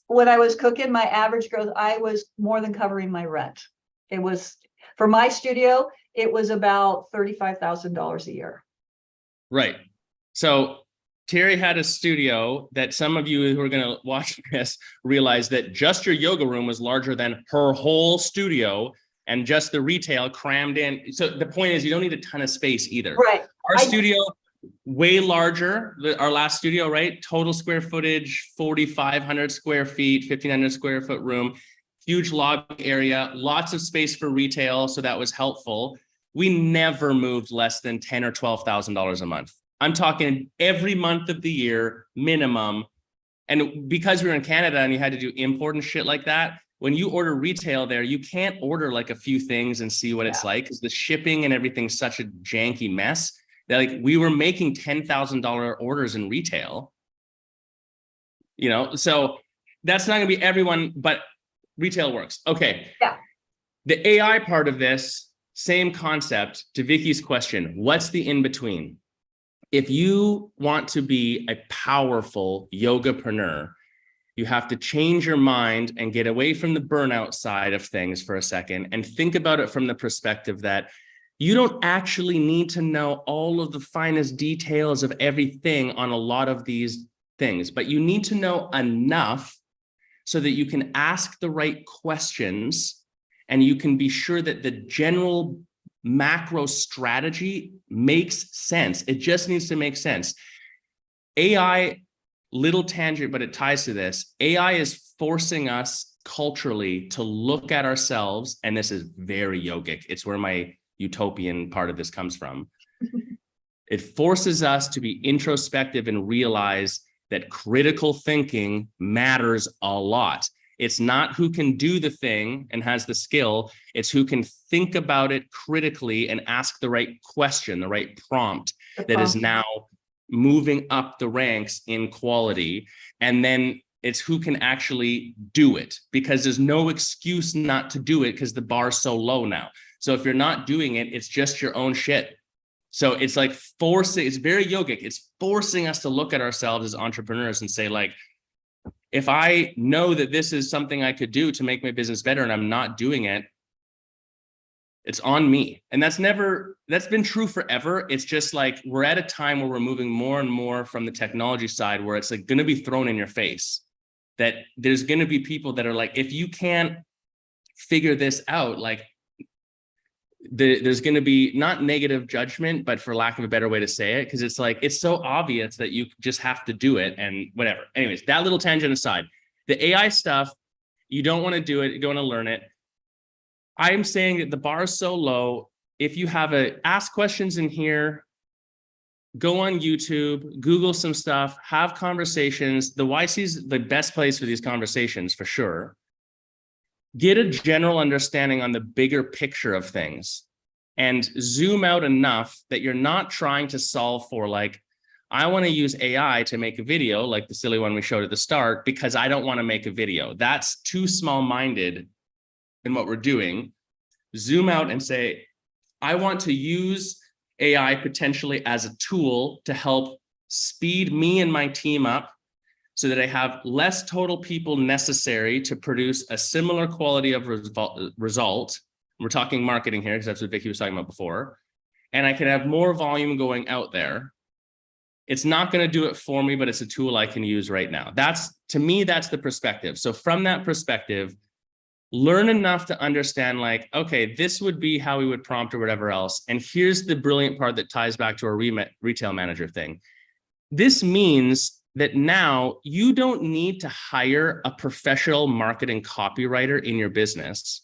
When I was cooking, my average growth, I was more than covering my rent. It was, for my studio, it was about $35,000 a year.
Right. So Terry had a studio that some of you who are going to watch this realize that just your yoga room was larger than her whole studio, and just the retail crammed in. So the point is, you don't need a ton of space either.
Right.
Our studio, way larger, our last studio, right? Total square footage, 4,500 square feet, 1,500 square foot room, huge lobby area, lots of space for retail. So that was helpful. We never moved less than $10,000 or $12,000 a month. I'm talking every month of the year, minimum. And because we were in Canada and you had to do import and shit like that, when you order retail there, you can't order like a few things and see what it's like, because the shipping and everything's such a janky mess that, like, we were making $10,000 orders in retail, so That's not going to be everyone, but retail works. Okay.
Yeah.
The AI part of this, same concept to Vicky's question. What's the in-between? If you want to be a powerful yogapreneur, you have to change your mind and get away from the burnout side of things for a second and think about it from the perspective that you don't actually need to know all of the finest details of everything on a lot of these things, but you need to know enough so that you can ask the right questions and you can be sure that the general macro strategy makes sense. It just needs to make sense. AI, little tangent, but it ties to this. AI is forcing us culturally to look at ourselves, and this is very yogic. It's where my utopian part of this comes from. It forces us to be introspective and realize that critical thinking matters a lot. It's not who can do the thing and has the skill. It's who can think about it critically and ask the right question, the right prompt that is now moving up the ranks in quality. And then it's who can actually do it, because there's no excuse not to do it because the bar's so low now. So if you're not doing it, it's just your own shit. So it's like forcing, it's very yogic. It's forcing us to look at ourselves as entrepreneurs and say, like, if I know that this is something I could do to make my business better and I'm not doing it, it's on me. And that's been true forever. It's just like, we're at a time where we're moving more and more from the technology side, where it's like going to be thrown in your face that there's going to be people that are like, if you can't figure this out, like, there's going to be not negative judgment, but for lack of a better way to say it, because it's like, it's so obvious that you just have to do it and whatever. Anyways, that little tangent aside, the AI stuff, you don't want to do it. You don't want to learn it. I'm saying that the bar is so low. If you have ask questions in here, go on YouTube, Google some stuff, have conversations. The YC is the best place for these conversations for sure. Get a general understanding on the bigger picture of things and zoom out enough that you're not trying to solve for, like, I want to use AI to make a video like the silly one we showed at the start because I don't want to make a video. That's too small-minded in what we're doing. Zoom out and say, I want to use AI potentially as a tool to help speed me and my team up so that I have less total people necessary to produce a similar quality of result. We're talking marketing here because that's what Vicky was talking about before. And I can have more volume going out there. It's not going to do it for me, but it's a tool I can use right now. To me, that's the perspective. So from that perspective, learn enough to understand, like, okay, this would be how we would prompt or whatever else. And here's the brilliant part that ties back to our retail manager thing. This means that now you don't need to hire a professional marketing copywriter in your business.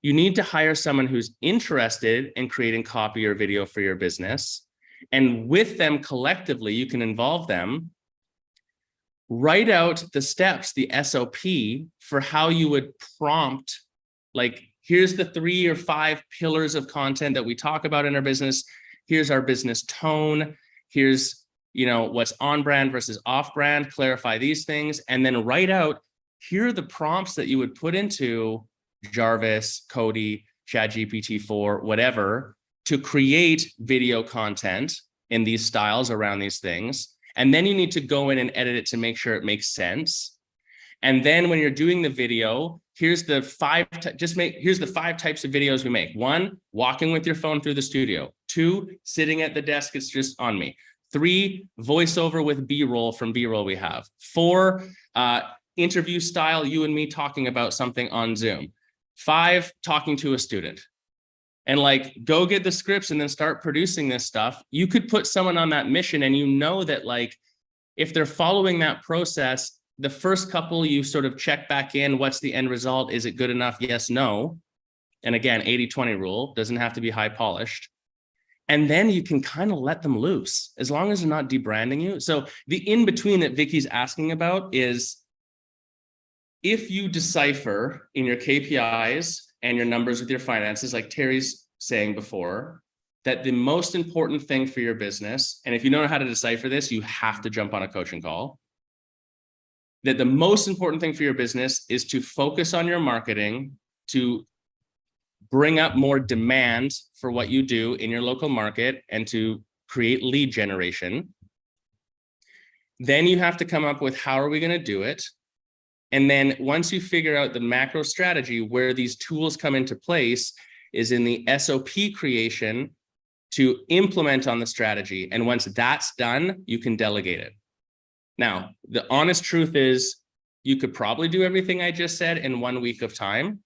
You need to hire someone who's interested in creating copy or video for your business. And with them collectively, you can involve them, write out the steps, the SOP for how you would prompt, like, here's the 3 or 5 pillars of content that we talk about in our business. Here's our business tone. Here's, what's on brand versus off brand, clarify these things, and then write out, here are the prompts that you would put into Jarvis, Cody, ChatGPT-4, whatever, to create video content in these styles around these things. And then you need to go in and edit it to make sure it makes sense. And then when you're doing the video, here's the 5 types of videos we make. 1, walking with your phone through the studio. 2, sitting at the desk, it's just on me. 3, voiceover with B-roll from B-roll we have. 4, interview style, you and me talking about something on Zoom. 5, talking to a student. And like, go get the scripts and then start producing this stuff. You could put someone on that mission, and you know that, like, if they're following that process, the first couple you sort of check back in, what's the end result? Is it good enough? Yes, no. And again, 80-20 rule, doesn't have to be high polished. And then you can kind of let them loose as long as they're not debranding you. So the in-between that Vicky's asking about is, if you decipher in your KPIs and your numbers with your finances, like Terry's saying before, that the most important thing for your business, and if you don't know how to decipher this, you have to jump on a coaching call, that the most important thing for your business is to focus on your marketing, to bring up more demand for what you do in your local market, and to create lead generation. Then you have to come up with how are we going to do it? And then once you figure out the macro strategy, where these tools come into place is in the SOP creation to implement on the strategy. And once that's done, you can delegate it. Now, the honest truth is you could probably do everything I just said in 1 week of time.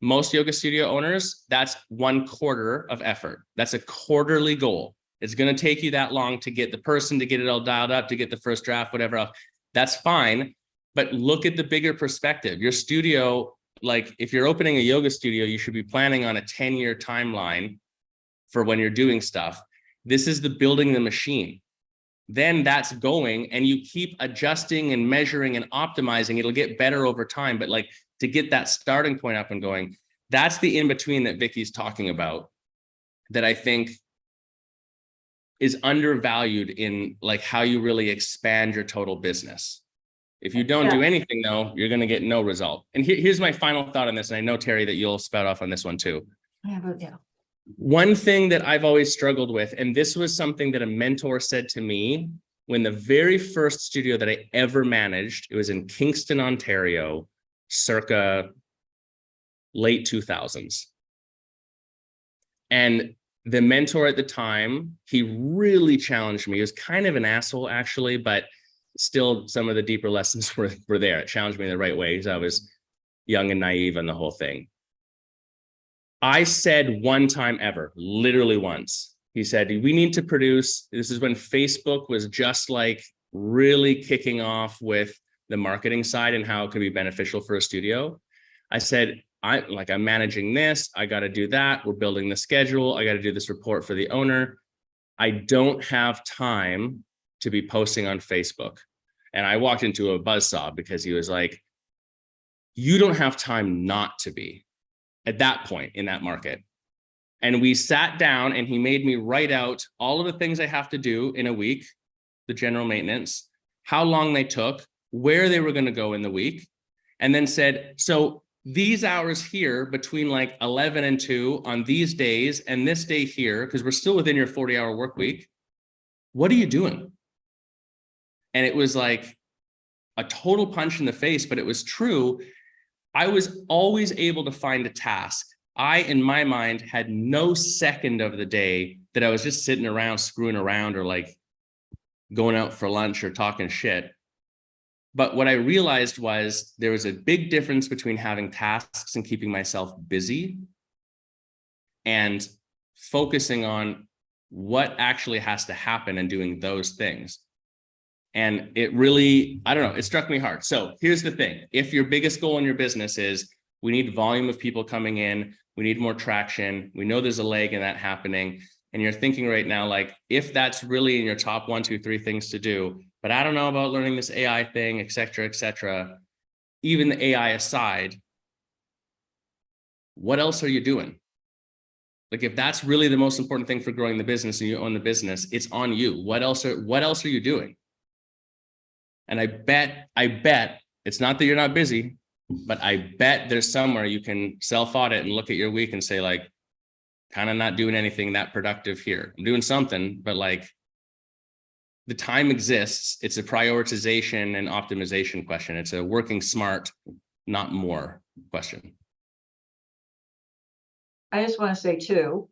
Most yoga studio owners, that's 1/4 of effort. That's a quarterly goal. It's going to take you that long to get the person, to get it all dialed up, to get the first draft, whatever else. That's fine. But look at the bigger perspective. Your studio, like if you're opening a yoga studio, you should be planning on a 10-year timeline for when you're doing stuff. This is the building the machine. Then that's going, and you keep adjusting and measuring and optimizing. It'll get better over time. But like to get that starting point up and going, that's the in-between that Vicky's talking about, that I think is undervalued in like how you really expand your total business. If you don't do anything though, you're going to get no result. And here's my final thought on this. And I know, Terry, that you'll spout off on this one too. One thing that I've always struggled with, and this was something that a mentor said to me when the very first studio that I ever managed, it was in Kingston, Ontario, circa late 2000s. And the mentor at the time, he really challenged me. He was kind of an asshole, actually, but still some of the deeper lessons were there. It challenged me in the right way because I was young and naive on the whole thing. I said one time ever, literally once, he said, we need to produce, this is when Facebook was just like really kicking off with the marketing side and how it could be beneficial for a studio. I said, I'm managing this. I got to do that. We're building the schedule. I got to do this report for the owner. I don't have time to be posting on Facebook. And I walked into a buzzsaw because he was like, you don't have time not to be at that point in that market. And we sat down and he made me write out all of the things I have to do in a week, the general maintenance, how long they took, where they were going to go in the week, and then said, so these hours here between like 11 and 2 on these days and this day here, because we're still within your 40-hour work week, what are you doing? And it was like a total punch in the face, but it was true. I was always able to find a task. I, in my mind, had no second of the day that I was just sitting around, screwing around, or like going out for lunch or talking shit. But what I realized was there was a big difference between having tasks and keeping myself busy and focusing on what actually has to happen and doing those things. And it really, I don't know, it struck me hard. So here's the thing. If your biggest goal in your business is we need volume of people coming in, we need more traction, we know there's a lag in that happening, and you're thinking right now, like, if that's really in your top 1, 2, 3 things to do, but I don't know about learning this AI thing, et cetera, even the AI aside, what else are you doing? Like, if that's really the most important thing for growing the business and you own the business, it's on you. What else are you doing? And I bet it's not that you're not busy, but I bet there's somewhere you can self-audit and look at your week and say, like, kind of not doing anything that productive here. I'm doing something, but like the time exists. It's a prioritization and optimization question. It's a working smart, not more question.
I just want to say too,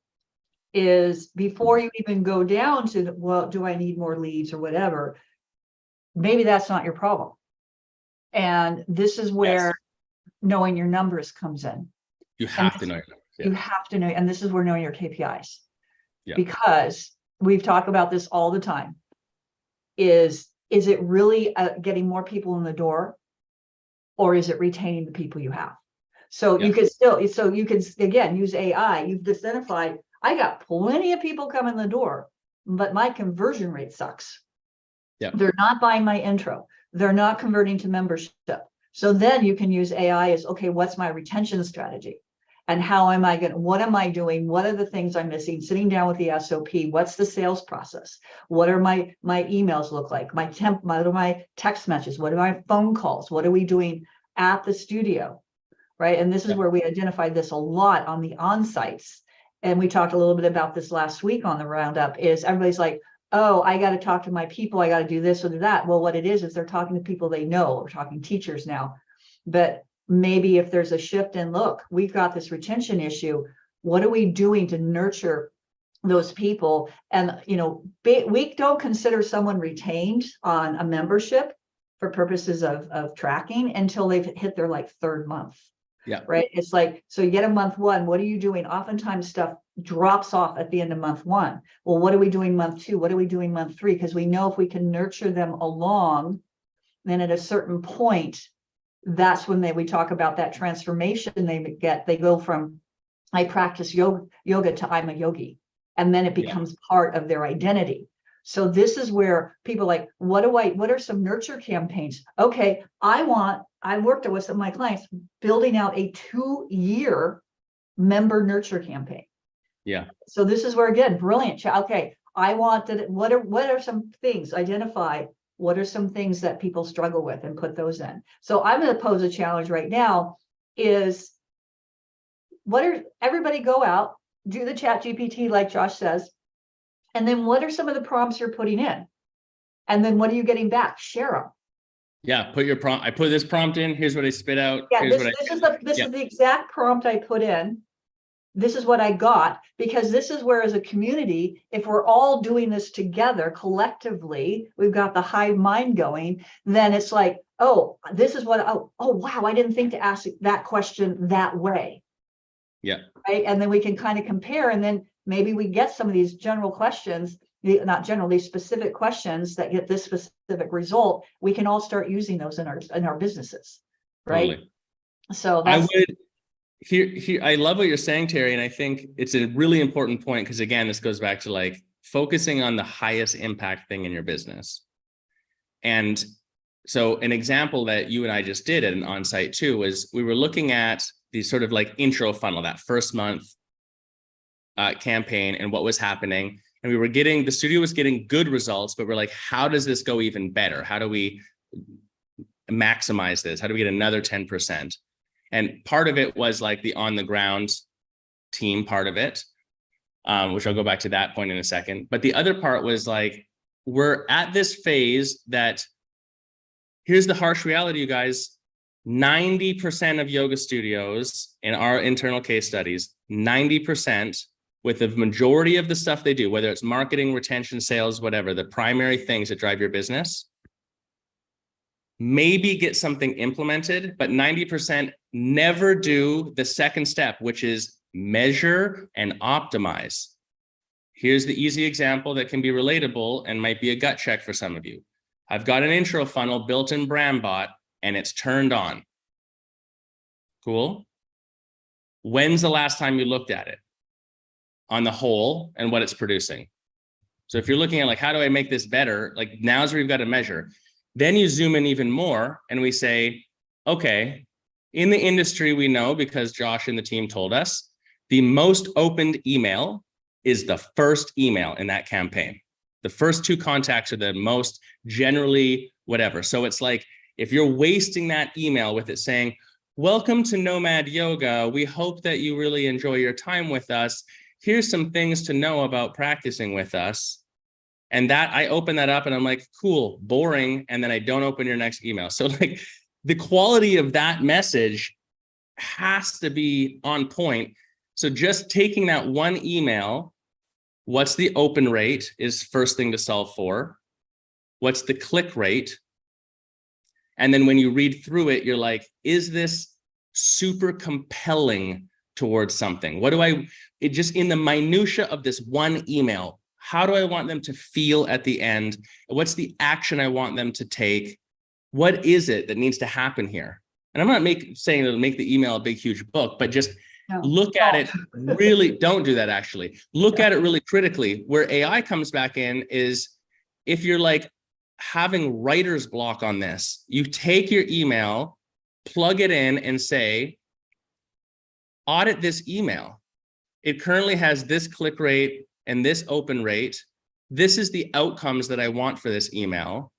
is before you even go down to, well, do I need more leads or whatever, maybe that's not your problem. And this is where knowing your numbers comes in.
You have to know your numbers. Yeah.
You have to know, and this is where knowing your KPIs.
Yeah.
Because we've talked about this all the time. Is it really getting more people in the door, or is it retaining the people you have? So you could still, so you can again use AI. You've identified, I got plenty of people coming in the door, but my conversion rate sucks.
Yeah.
They're not buying my intro. They're not converting to membership. So then you can use AI as, okay, what's my retention strategy? And how am I going to, what am I doing? What are the things I'm missing? Sitting down with the SOP. What's the sales process? What are my emails look like? What are my text messages? What are my phone calls? What are we doing at the studio? Right. And this is where we identified this a lot on the on-sites. And we talked a little bit about this last week on the Roundup, is everybody's like, oh, I got to talk to my people. I got to do this or that. Well, what it is they're talking to people they know. We're talking teachers now. But maybe if there's a shift in, look, we've got this retention issue. What are we doing to nurture those people? And, you know, we don't consider someone retained on a membership for purposes of tracking until they've hit their like third month.
Yeah.
Right. It's like, so you get a month one, what are you doing? Oftentimes stuff drops off at the end of month one. Well, what are we doing month two? What are we doing month three? Because we know if we can nurture them along, then at a certain point, that's when we talk about that transformation they go from I practice yoga to I'm a yogi, and then it becomes part of their identity. So this is where people like, what are some nurture campaigns? Okay, I worked with some of my clients building out a 2-year member nurture campaign.
Yeah.
So this is where, again, brilliant. Okay, I want that. What are some things? Identify what are some things that people struggle with and put those in. So I'm going to pose a challenge right now is everybody go out, do the chat GPT like Josh says, and then what are some of the prompts you're putting in? And then what are you getting back? Share them.
Yeah, put your prompt. I put this prompt in. Here's what I spit out.
Yeah,
Here's
this is the exact prompt I put in. This is what I got, because this is where, as a community, if we're all doing this together collectively, we've got the hive mind going, then it's like, oh, this is what, oh, wow, I didn't think to ask that question that way.
Yeah.
Right. And then we can kind of compare, and then maybe we get some of these general questions, not general, these specific questions that get this specific result. We can all start using those in our businesses. Right. Totally. So that's,
Here, I love what you're saying, Terry, and I think it's a really important point, because again, this goes back to like focusing on the highest impact thing in your business. And so an example that you and I just did at an on-site too was we were looking at the sort of like intro funnel, that first month campaign, and what was happening. And the studio was getting good results, but we're like, how does this go even better? How do we maximize this? How do we get another 10%? And part of it was like the on the ground team part of it, which I'll go back to that point in a second. But the other part was like, we're at this phase that, here's the harsh reality, you guys, 90% of yoga studios in our internal case studies, 90% with the majority of the stuff they do, whether it's marketing, retention, sales, whatever, the primary things that drive your business, maybe get something implemented, but 90% never do the second step, which is measure and optimize. Here's the easy example that can be relatable and might be a gut check for some of you. I've got an intro funnel built in BrandBot and it's turned on. Cool. When's the last time you looked at it on the whole and what it's producing? So if you're looking at like, how do I make this better? Like, now's where you've got to measure. Then you zoom in even more and we say, okay, in the industry, we know, because Josh and the team told us, the most opened email is the first email in that campaign. The first 2 contacts are the most generally whatever. So it's like, if you're wasting that email with it saying, welcome to Nomad Yoga, we hope that you really enjoy your time with us. Here's some things to know about practicing with us. And that, I open that up and I'm like, cool, boring. And then I don't open your next email. So like the quality of that message has to be on point. So just taking that one email, what's the open rate is first thing to solve for. What's the click rate? And then when you read through it, you're like, is this super compelling towards something? It just in the minutia of this one email, how do I want them to feel at the end? What's the action I want them to take? What is it that needs to happen here? And I'm not saying it'll make the email a big, huge book, but just look at it really, don't do that actually. Look at it really critically. Where AI comes back in is if you're like having writer's block on this, you take your email, plug it in and say, audit this email. It currently has this click rate and this open rate. This is the outcomes that I want for this email.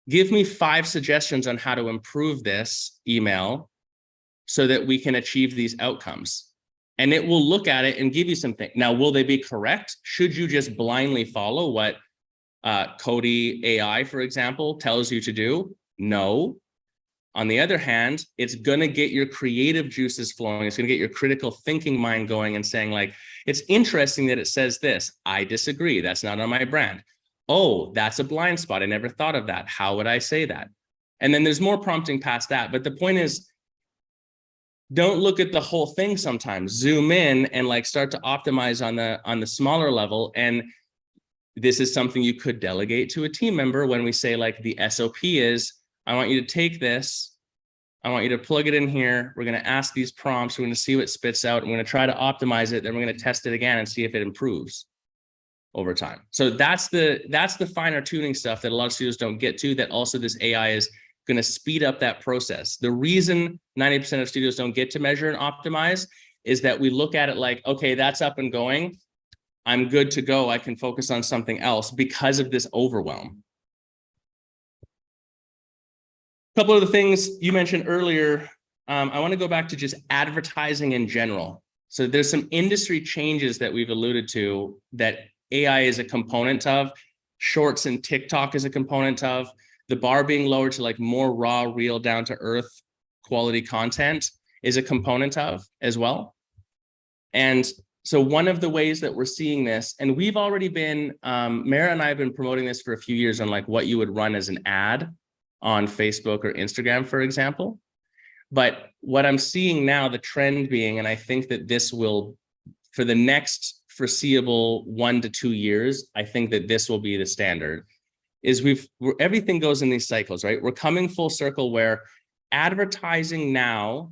Give me 5 suggestions on how to improve this email so that we can achieve these outcomes. And it will look at it and give you something. Now, will they be correct? Should you just blindly follow what Cody AI, for example, tells you to do? No. On the other hand, it's going to get your creative juices flowing. It's going to get your critical thinking mind going and saying, like, it's interesting that it says this. I disagree. That's not on my brand. Oh, that's a blind spot. I never thought of that. How would I say that? And then there's more prompting past that. But the point is, don't look at the whole thing sometimes. Zoom in and like start to optimize on the smaller level. And this is something you could delegate to a team member when we say, like, the SOP is, I want you to take this. I want you to plug it in here. We're going to ask these prompts. We're going to see what it spits out. I'm going to try to optimize it. Then we're going to test it again and see if it improves over time. So that's the finer tuning stuff that a lot of studios don't get to, that also this AI is going to speed up that process. The reason 90% of studios don't get to measure and optimize is that we look at it like, okay, that's up and going. I'm good to go. I can focus on something else because of this overwhelm. A couple of the things you mentioned earlier, I want to go back to just advertising in general. So there's some industry changes that we've alluded to that AI is a component of, Shorts and TikTok is a component of, the bar being lowered to like more raw, real, down to earth quality content is a component of as well. And so one of the ways that we're seeing this, and we've already been, Mara and I have been promoting this for a few years on like what you would run as an ad on Facebook or Instagram, for example. But what I'm seeing now, the trend being, and I think that this will, for the next foreseeable 1 to 2 years, I think that this will be the standard, is everything goes in these cycles, right? We're coming full circle where advertising now,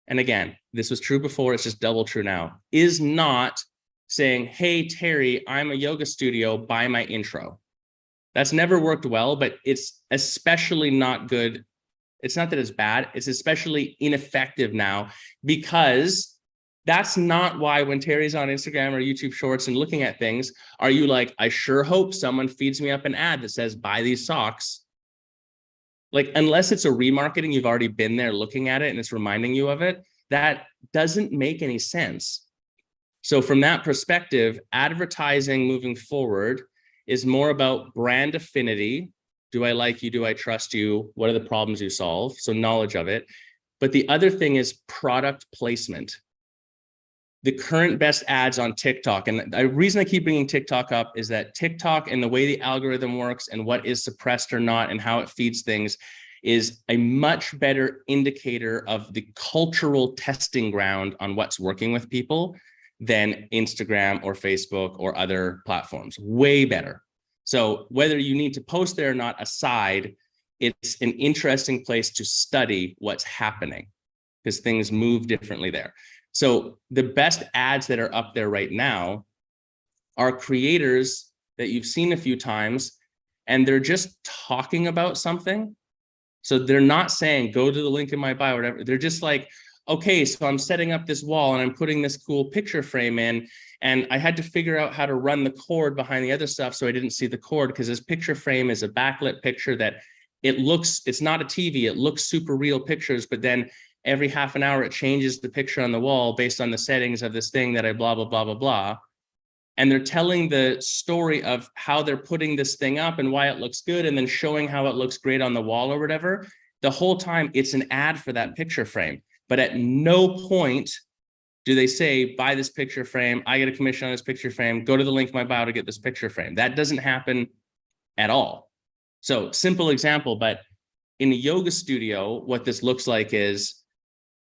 and again, this was true before, it's just double true now, is not saying, hey, Terry, I'm a yoga studio, buy my intro. That's never worked well, but it's especially not good. It's not that it's bad, it's especially ineffective now, because that's not why when Terry's on Instagram or YouTube Shorts and looking at things, are you like, I sure hope someone feeds me up an ad that says, buy these socks. Like, unless it's a remarketing, you've already been there looking at it and it's reminding you of it, that doesn't make any sense. So from that perspective, advertising moving forward is more about brand affinity. Do I like you? Do I trust you? What are the problems you solve? So knowledge of it. But the other thing is product placement. The current best ads on TikTok, and the reason I keep bringing TikTok up is that TikTok and the way the algorithm works and what is suppressed or not and how it feeds things is a much better indicator of the cultural testing ground on what's working with people than Instagram or Facebook or other platforms. Way better. So whether you need to post there or not aside, it's an interesting place to study what's happening because things move differently there. So the best ads that are up there right now are creators that you've seen a few times, and they're just talking about something. So they're not saying, go to the link in my bio or whatever. They're just like, okay, so I'm setting up this wall and I'm putting this cool picture frame in, and I had to figure out how to run the cord behind the other stuff so I didn't see the cord, because this picture frame is a backlit picture that it's not a TV, it looks super real pictures, but then every half an hour, it changes the picture on the wall based on the settings of this thing that I blah, blah, blah, blah, blah. And they're telling the story of how they're putting this thing up and why it looks good, and then showing how it looks great on the wall or whatever. The whole time it's an ad for that picture frame. But at no point do they say, buy this picture frame, I get a commission on this picture frame, go to the link in my bio to get this picture frame. That doesn't happen at all. So simple example, but in a yoga studio, what this looks like is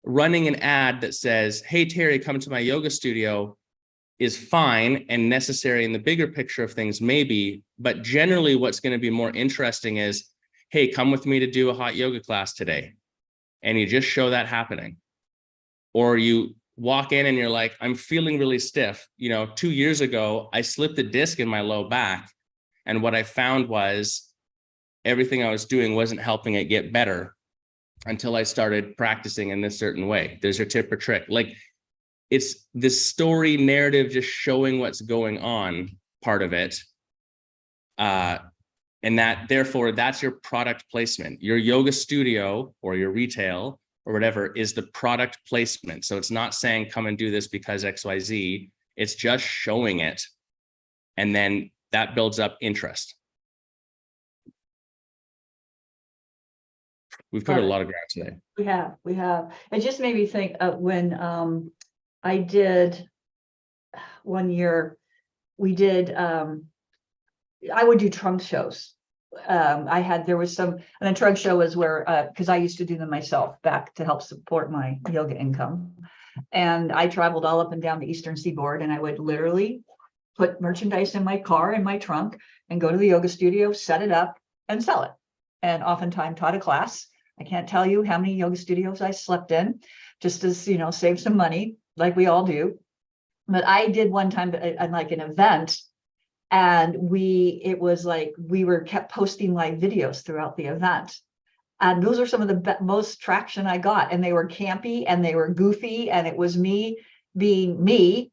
running an ad that says, hey, Terry, come to my yoga studio is fine and necessary in the bigger picture of things, maybe. But generally what's going to be more interesting is, hey, come with me to do a hot yoga class today. And you just show that happening. Or you walk in and you're like, I'm feeling really stiff. 2 years ago, I slipped a disc in my low back. And what I found was everything I was doing wasn't helping it get better. until I started practicing in this certain way. There's your tip or trick. Like, it's this story narrative, just showing what's going on part of it. And that, therefore, that's your product placement. Your yoga studio or your retail or whatever is the product placement. So it's not saying come and do this because XYZ. It's just showing it. And then that builds up interest. We've covered a lot of ground today.
We have. It just made me think of when I did one year, we did, I would do trunk shows. There was some, and a trunk show was where, because I used to do them myself back to help support my yoga income. And I traveled all up and down the Eastern Seaboard, and I would literally put merchandise in my car, in my trunk, and go to the yoga studio, set it up, and sell it. And oftentimes taught a class. I can't tell you how many yoga studios I slept in, just to, save some money, like we all do. But I did one time like an event, and it was like we kept posting live videos throughout the event. And those are some of the most traction I got. And they were campy and they were goofy. And it was me being me,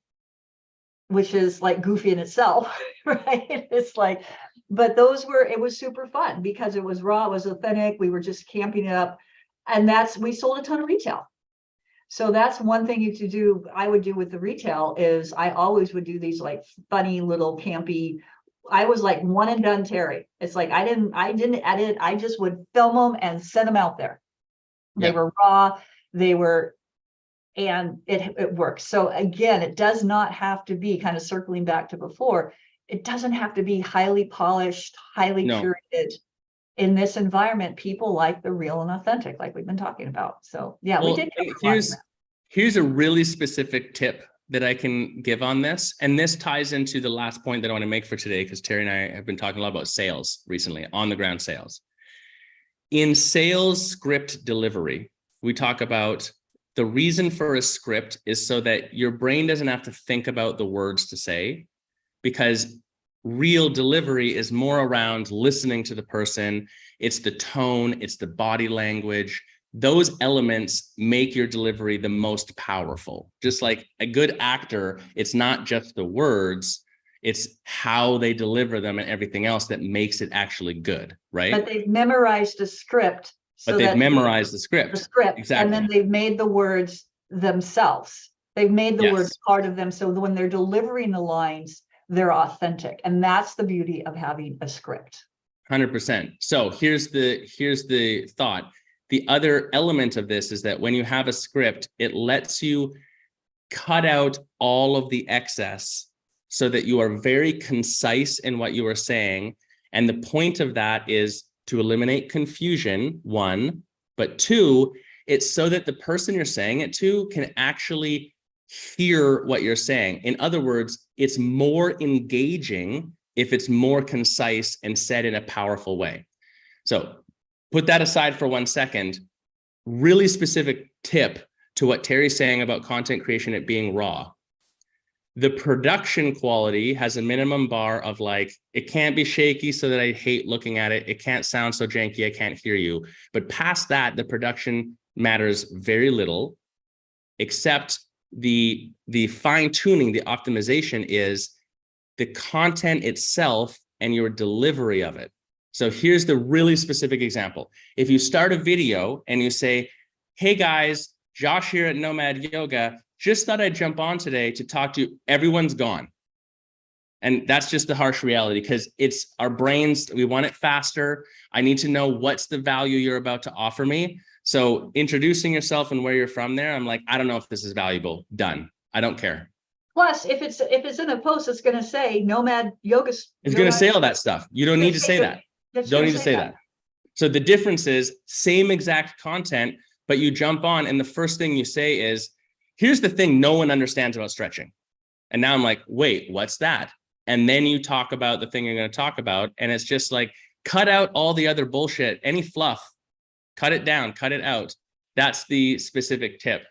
which is like goofy in itself, right? It's like, but it was super fun because it was raw, it was authentic. We were just camping it up. And we sold a ton of retail. So that's one thing I would do with the retail is I always would do these like funny little campy. I was like one and done Terry. It's like I didn't edit. I just would film them and send them out there. They were raw. And it works. So again, it does not have to be, kind of circling back to before, it doesn't have to be highly polished, highly curated. In this environment, people like the real and authentic, like we've been talking about. So yeah, we did.
Here's a really specific tip that I can give on this. And this ties into the last point that I want to make for today, because Terry and I have been talking a lot about sales recently, on the ground sales. In sales script delivery, we talk about the reason for a script is so that your brain doesn't have to think about the words to say, because real delivery is more around listening to the person. It's the tone, it's the body language. Those elements make your delivery the most powerful. Just like a good actor, it's not just the words, it's how they deliver them and everything else that makes it actually good, right?
But they've memorized a script.
But they've memorized the script. Exactly.
And then they've made the words themselves. They've made the words part of them. So when they're delivering the lines, they're authentic. And that's the beauty of having a script.
100%. So here's the thought. The other element of this is that when you have a script, it lets you cut out all of the excess so that you are very concise in what you are saying. And the point of that is to eliminate confusion, one, but two, it's so that the person you're saying it to can actually hear what you're saying. In other words, it's more engaging if it's more concise and said in a powerful way. So put that aside for 1 second. Really specific tip to what Terry's saying about content creation, it being raw. The production quality has a minimum bar of like, it can't be shaky so that I hate looking at it. It can't sound so janky, I can't hear you. But past that, the production matters very little, except the fine tuning, the optimization is the content itself and your delivery of it. So here's the really specific example. If you start a video and you say, hey guys, Josh here at Nomad Yoga, just thought I'd jump on today to talk to you. Everyone's gone. And that's just the harsh reality, because it's our brains. We want it faster. I need to know what's the value you're about to offer me. So introducing yourself and where you're from there, I'm like, I don't know if this is valuable. Done. I don't care.
Plus, if it's in a post, it's going to say Nomad Yoga.
It's going to say all that stuff. You don't need to say that. Don't need to say that. So the difference is same exact content, but you jump on and the first thing you say is, here's the thing no one understands about stretching. And now I'm like, wait, what's that? And then you talk about the thing you're going to talk about. And it's just like, cut out all the other bullshit, any fluff, cut it down, cut it out. That's the specific tip.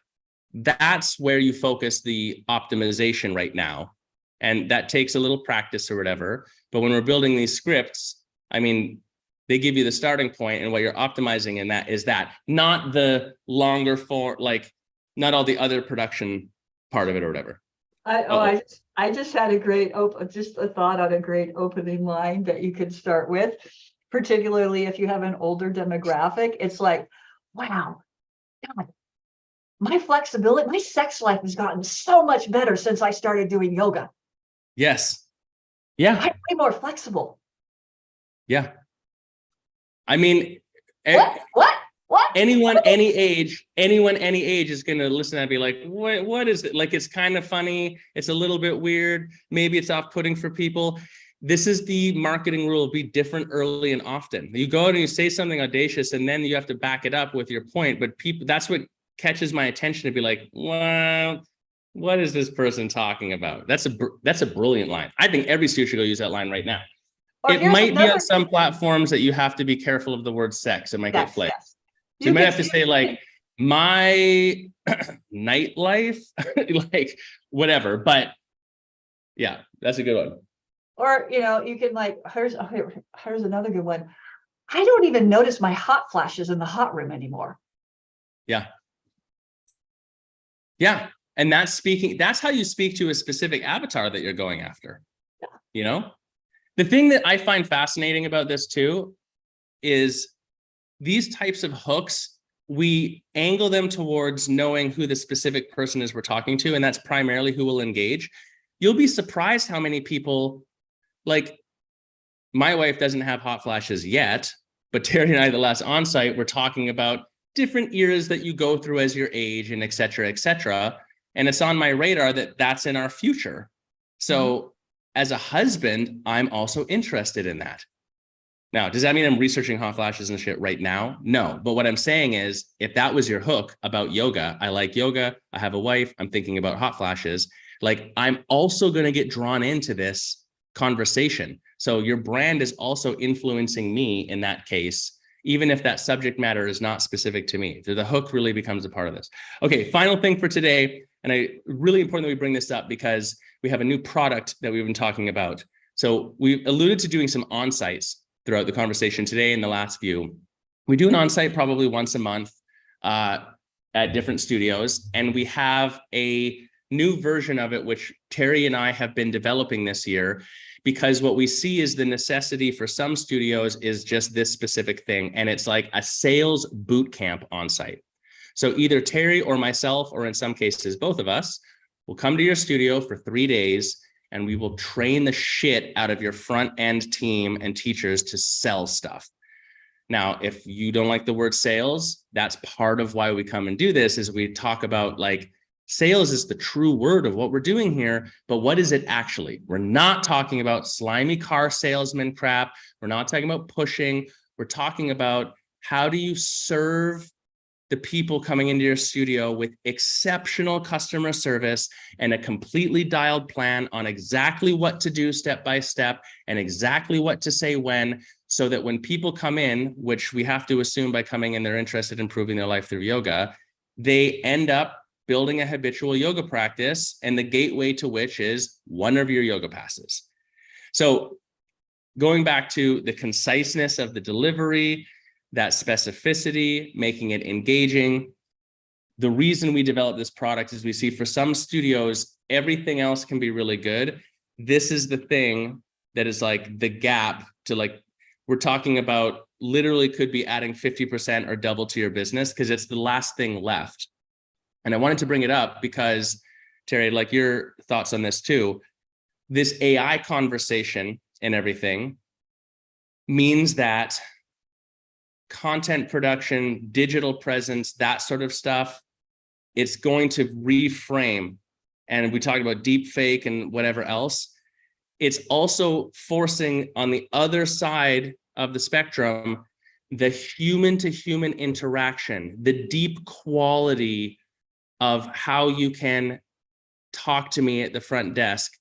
That's where you focus the optimization right now. And that takes a little practice or whatever. But when we're building these scripts, I mean, They give you the starting point, and what you're optimizing in that is that, not the longer form, like not all the other production part of it or whatever.
I just had a great just a thought on a great opening line that you could start with, particularly if you have an older demographic. It's like, wow, God, my flexibility, my sex life has gotten so much better since I started doing yoga.
Yes. Yeah.
I'm way more flexible.
Yeah. I mean,
What?
anyone any age is going to listen and be like, what is it? Like, it's kind of funny, it's a little bit weird, maybe it's off-putting for people. This is the marketing rule: be different early and often. You go out and you say something audacious, and then you have to back it up with your point. But people, that's what catches my attention, to be like, well, what is this person talking about? That's a brilliant line. I think every student should go use that line right now. It might be on some platforms that you have to be careful of the word sex. It might get flagged.
Yes.
So you might have to say, like, my nightlife, like whatever. But yeah, that's a good one.
Or, you can, like, here's another good one. I don't even notice my hot flashes in the hot room anymore.
Yeah. Yeah. And that's how you speak to a specific avatar that you're going after. Yeah. The thing that I find fascinating about this too is these types of hooks, we angle them towards knowing who the specific person is we're talking to, and that's primarily who will engage. You'll be surprised how many people, like, my wife doesn't have hot flashes yet, but Terry and I, the last on-site, we're talking about different eras that you go through as your age, and et cetera, et cetera. And it's on my radar that that's in our future. So as a husband, I'm also interested in that. Now, does that mean I'm researching hot flashes and shit right now? No. But what I'm saying is, if that was your hook about yoga, I like yoga, I have a wife, I'm thinking about hot flashes, like, I'm also going to get drawn into this conversation. So your brand is also influencing me in that case, even if that subject matter is not specific to me. So the hook really becomes a part of this. Okay, final thing for today, and really important that we bring this up because we have a new product that we've been talking about. So we alluded to doing some on-sites throughout the conversation today and the last few. We do an on-site probably once a month at different studios, and we have a new version of it, which Terry and I have been developing this year, because what we see is the necessity for some studios is just this specific thing, and it's like a sales boot camp on-site. So either Terry or myself, or in some cases both of us, will come to your studio for 3 days, and we will train the shit out of your front end team and teachers to sell stuff. Now, if you don't like the word sales, that's part of why we come and do this, is we talk about, like, sales is the true word of what we're doing here, but what is it actually? We're not talking about slimy car salesman crap. We're not talking about pushing. We're talking about, how do you serve the people coming into your studio with exceptional customer service and a completely dialed plan on exactly what to do step by step and exactly what to say when, so that when people come in, which we have to assume by coming in, they're interested in improving their life through yoga, they end up building a habitual yoga practice, and the gateway to which is one of your yoga passes. So going back to the conciseness of the delivery, that specificity, making it engaging. The reason we developed this product is we see for some studios, everything else can be really good. This is the thing that is like the gap to, like, we're talking about literally could be adding 50% or double to your business, because it's the last thing left. And I wanted to bring it up because, Terry, like, your thoughts on this too. This AI conversation and everything means that content production, digital presence, that sort of stuff, it's going to reframe. And we talked about deep fake and whatever else. It's also forcing, on the other side of the spectrum, the human to human interaction, the deep quality of how you can talk to me at the front desk,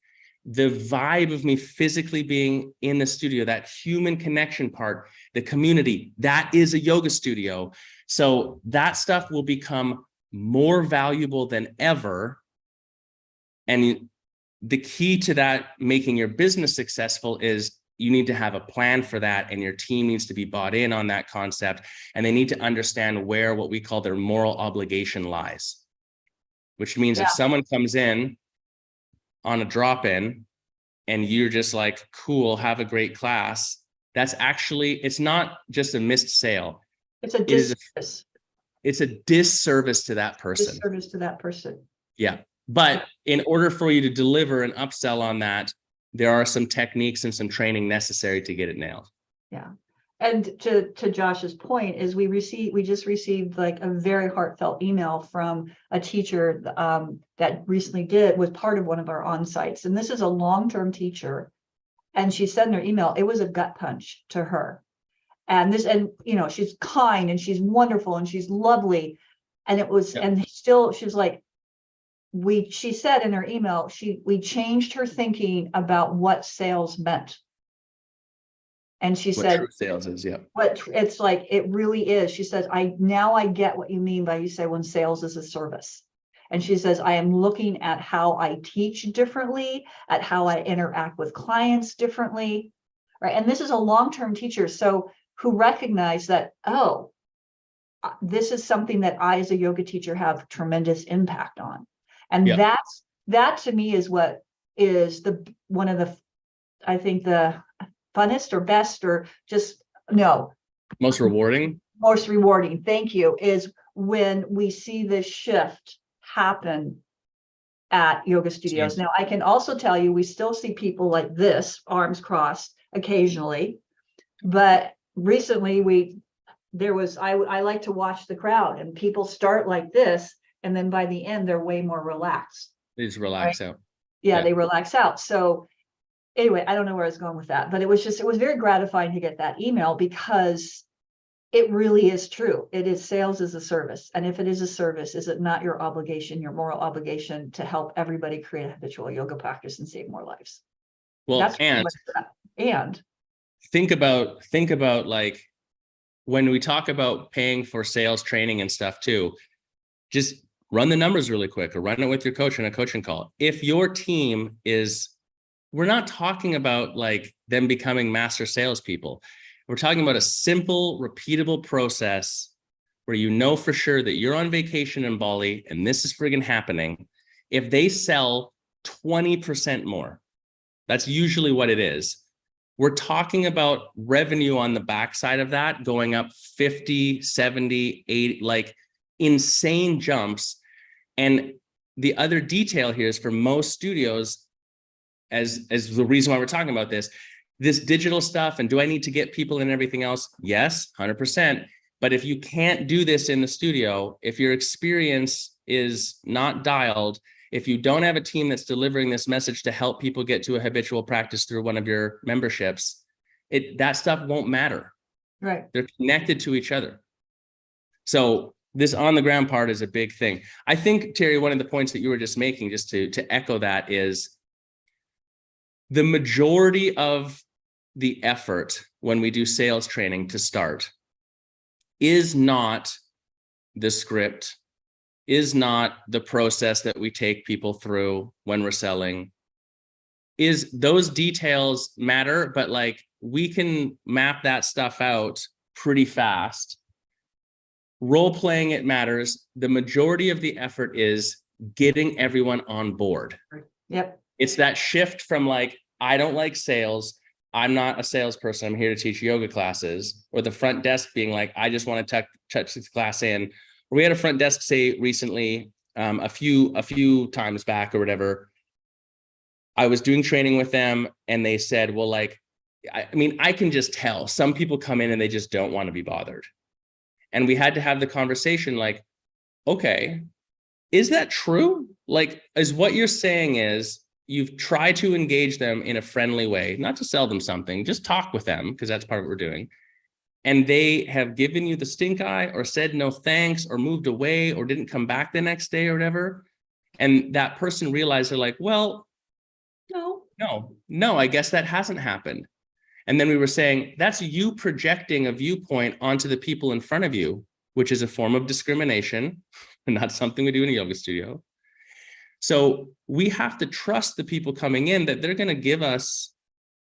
the vibe of me physically being in the studio, that human connection part, the community, that is a yoga studio. So that stuff will become more valuable than ever. And the key to that, making your business successful, is you need to have a plan for that, and your team needs to be bought in on that concept, and they need to understand where what we call their moral obligation lies, which means if someone comes in on a drop-in and you're just like, cool, have a great class, that's actually, it's not just a missed sale.
It's a disservice.
It's a disservice to that person.
Disservice to that person.
Yeah. But in order for you to deliver an upsell on that, there are some techniques and some training necessary to get it nailed.
Yeah. And to Josh's point is we just received like a very heartfelt email from a teacher that recently was part of one of our on-sites. And this is a long-term teacher. And she said in her email, it was a gut punch to her. And she's kind and she's wonderful and she's lovely. And it was, and still, she's like, she said in her email, we changed her thinking about what sales meant. And she said,
true sales is,
what it's like, it really is. She says, now I get what you mean by you say when sales is a service. And she says, I am looking at how I teach differently, at how I interact with clients differently. Right. And this is a long-term teacher. So who recognized that, this is something that I, as a yoga teacher, have tremendous impact on. And that to me is what is one of the, I think the funnest or best or
most rewarding.
Thank you, is when we see this shift happen at yoga studios. Now, I can also tell you, we still see people like this, arms crossed occasionally, but recently I like to watch the crowd, and people start like this, and then by the end, they're way more relaxed.
They just relax out.
Yeah, they relax out. So anyway, I don't know where I was going with that, but it was very gratifying to get that email, because it really is true. It is sales as a service. And if it is a service, is it not your obligation, your moral obligation, to help everybody create a habitual yoga practice and save more lives?
Well, and think about like, when we talk about paying for sales training and stuff too, just run the numbers really quick, or run it with your coach in a coaching call. If your team we're not talking about like them becoming master salespeople. We're talking about a simple, repeatable process where you know for sure that you're on vacation in Bali and this is friggin' happening. If they sell 20% more, that's usually what it is. We're talking about revenue on the backside of that going up 50, 70, 80, like insane jumps. And the other detail here is, for most studios, as the reason why we're talking about this digital stuff, and do I need to get people and everything else? Yes, 100%. But if you can't do this in the studio, if your experience is not dialed, if you don't have a team that's delivering this message to help people get to a habitual practice through one of your memberships, that stuff won't matter.
Right.
They're connected to each other. So this on the ground part is a big thing. I think, Terry, one of the points that you were just making, just to echo that, is the majority of the effort when we do sales training to start is not the script, is not the process that we take people through when we're selling. Is those details matter, but like we can map that stuff out pretty fast. Role playing, it matters. The majority of the effort is getting everyone on board.
Yep.
It's that shift from like, I don't like sales, I'm not a salesperson, I'm here to teach yoga classes, or the front desk being like, I just want to touch this class in. Or we had a front desk say recently, a few times back or whatever, I was doing training with them and they said, well, like, I mean, I can just tell some people come in and they just don't want to be bothered. And we had to have the conversation like, okay, is that true? Like, is what you're saying is you've tried to engage them in a friendly way, not to sell them something, just talk with them, because that's part of what we're doing. And they have given you the stink eye, or said no thanks, or moved away, or didn't come back the next day or whatever. And that person realized, they're like, well, no, I guess that hasn't happened. And then we were saying, that's you projecting a viewpoint onto the people in front of you, which is a form of discrimination and not something we do in a yoga studio. So we have to trust the people coming in that they're going to give us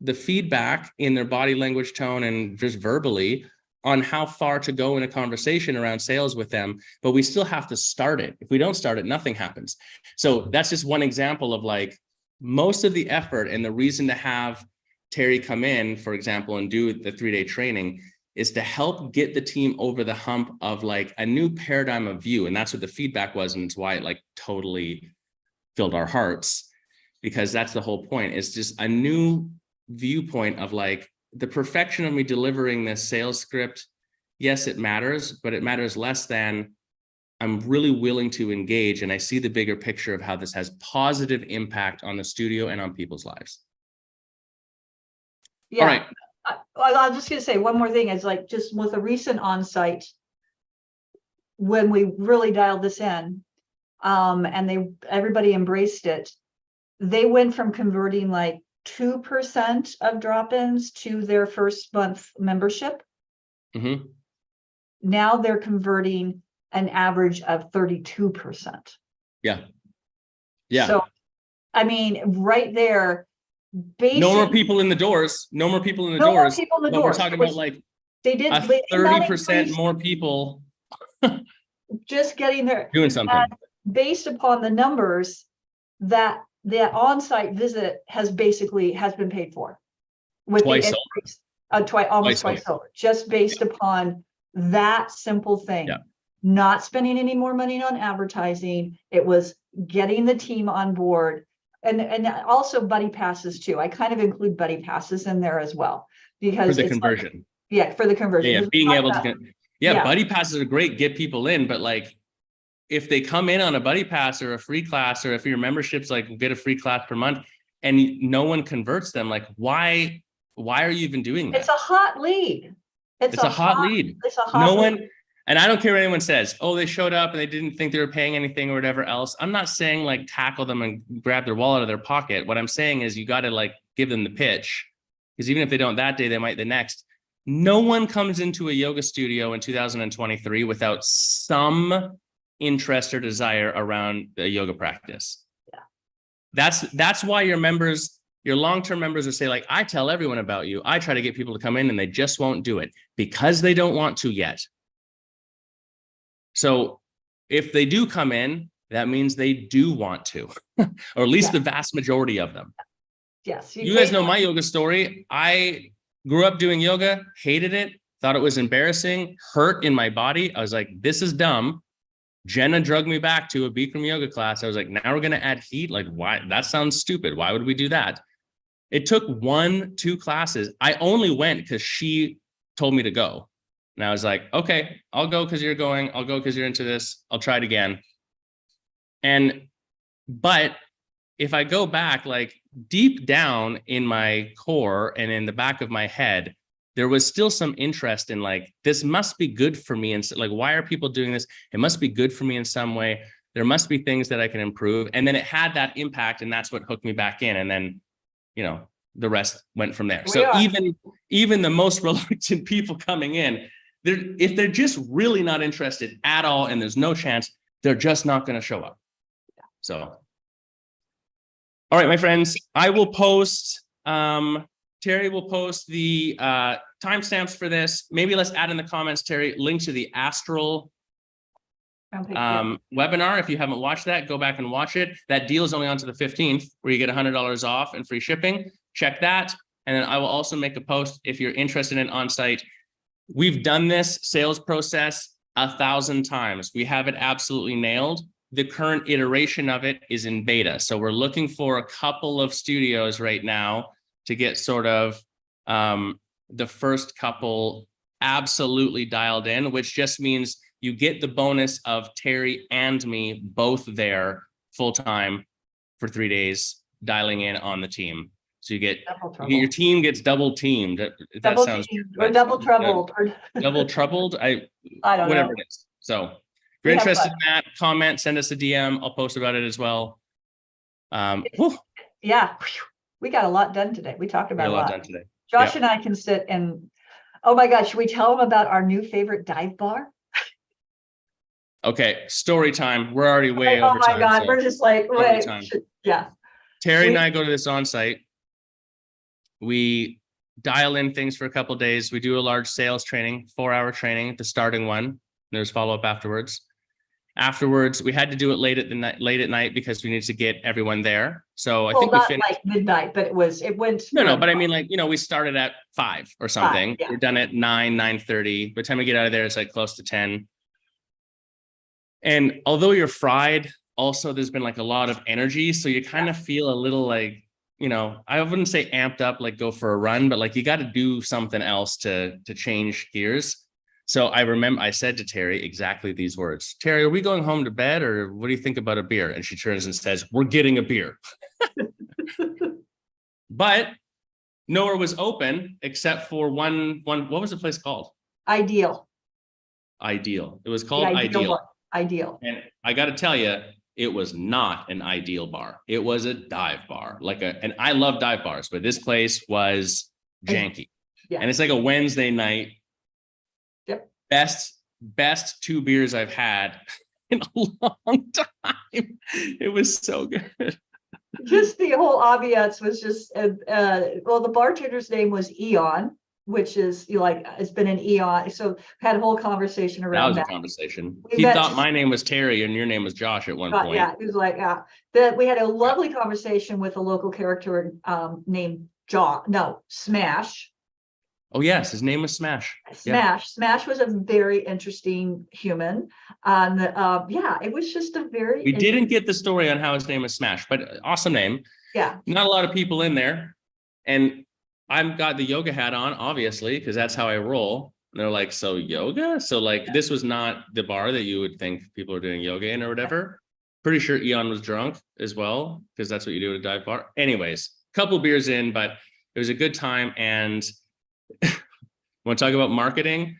the feedback in their body language, tone, and just verbally on how far to go in a conversation around sales with them, but we still have to start it. If we don't start it, nothing happens. So that's just one example of like most of the effort and the reason to have Terry come in, for example, and do the 3-day training is to help get the team over the hump of like a new paradigm of view. And that's what the feedback was. And it's why it like totally filled our hearts, because that's the whole point. It's just a new viewpoint of like the perfection of me delivering this sales script. Yes, it matters, but it matters less than I'm really willing to engage. And I see the bigger picture of how this has positive impact on the studio and on people's lives.
Yeah.
All right.
I'm just going to say one more thing is like just with a recent on-site, when we really dialed this in, and everybody embraced it, they went from converting like 2% of drop-ins to their first month membership.
Mm-hmm.
Now they're converting an average of 32%.
Yeah. Yeah.
So, I mean, right there,
no more people in the doors. No more people in the
no more
doors.
people in the
But we're
doors.
talking about like
They did
a
they did not
30%
increase
more people
just getting there.
doing something.
Based upon the numbers that the on-site visit has been paid for with
Twice
the increase, almost twice over, just based upon that simple thing.
Yeah.
Not spending any more money on advertising. It was getting the team on board, and also buddy passes too. I kind of include buddy passes in there as well because
For the
it's
conversion.
for the conversion.
Yeah, being able to
Yeah.
buddy passes are great, get people in, but like if they come in on a buddy pass or a free class, or if your membership's like get a free class per month and no one converts them, like why are you even doing that?
It's a hot lead.
It's a hot lead.
It's a hot lead.
And I don't care what anyone says, oh, they showed up and they didn't think they were paying anything or whatever else. I'm not saying like tackle them and grab their wallet out of their pocket. What I'm saying is you got to like give them the pitch, because even if they don't that day, they might the next. No one comes into a yoga studio in 2023 without some interest or desire around the yoga practice. Yeah. That's why your members, your long-term members will say like, I tell everyone about you. I try to get people to come in and they just won't do it because they don't want to yet. So if they do come in, that means they do want to, or at least the vast majority of them.
Yes.
You guys know my yoga story. I grew up doing yoga, hated it, thought it was embarrassing, hurt in my body. I was like, this is dumb. Jenna drugged me back to a Bikram yoga class. I was like, now we're going to add heat. Like, why? That sounds stupid. Why would we do that? It took 1-2 classes. I only went because she told me to go. And I was like, okay, I'll go because you're going. I'll go because you're into this. I'll try it again. But if I go back, like deep down in my core and in the back of my head, there was still some interest in like, this must be good for me. And like, why are people doing this? It must be good for me in some way. There must be things that I can improve. And then it had that impact, and that's what hooked me back in. And then, the rest went from there. So even the most reluctant people coming in, if they're just really not interested at all, and there's no chance, they're just not going to show up. So, all right, my friends, I will post, Terry will post the timestamps for this. Maybe let's add in the comments, Terry, link to the Astral webinar. If you haven't watched that, go back and watch it. That deal is only on to the 15th, where you get $100 off and free shipping. Check that. And then I will also make a post if you're interested in on-site. We've done this sales process 1,000 times. We have it absolutely nailed. The current iteration of it is in beta. So we're looking for a couple of studios right now to get sort of the first couple absolutely dialed in, which just means you get the bonus of Terry and me both there full-time for 3 days, dialing in on the team. So your team gets double teamed. That sounds
or double troubled or
double troubled. I don't whatever know. It is. So if you're interested in that, comment, send us a DM. I'll post about it as well.
Yeah, we got a lot done today. We talked about a lot
done today.
Josh and I can sit and, oh my God, should we tell them about our new favorite dive bar?
Okay, story time. We're already way over time.
Oh my God, we're just like, wait. Yeah.
Terry and I go to this on-site. We dial in things for a couple of days. We do a large sales training, 4-hour training, the starting one. There's follow-up afterwards. Afterwards, we had to do it late at night because we needed to get everyone there. So I think we
not
finished
like midnight, but it went.
no, but I mean, like, we started at 5 or something.
5, yeah.
We're done at 9:30. By the time we get out of there, it's like close to 10. And although you're fried, also there's been like a lot of energy. So you kind of feel a little like, I wouldn't say amped up, like go for a run, but like you got to do something else to change gears. So I remember I said to Terry exactly these words: Terry, are we going home to bed, or what do you think about a beer? And she turns and says, we're getting a beer. But nowhere was open except for one. What was the place called?
Ideal.
It was called
Ideal.
And I got to tell you, it was not an ideal bar. It was a dive bar, and I love dive bars, but this place was janky.
Yeah.
And it's like a Wednesday night.
Yep.
Best 2 beers I've had in a long time. It was so good.
Just the whole ambiance was just, well, the bartender's name was Eon, which is it's been an eon. So had a whole conversation around
that.
that.
Was a conversation. He thought my name was Terry and your name was Josh at one point.
Yeah, he was like, yeah. That we had a lovely conversation with a local character named Smash.
Oh yes, his name was Smash.
Smash was a very interesting human. It was just a very.
We didn't get the story on how his name is Smash, but awesome name.
Yeah.
Not a lot of people in there, and I've got the yoga hat on, obviously, because that's how I roll. And they're like, so yoga? So this was not the bar that you would think people are doing yoga in or whatever. Pretty sure Eon was drunk as well, because that's what you do at a dive bar. Anyways, couple beers in, but it was a good time. And want to talk about marketing?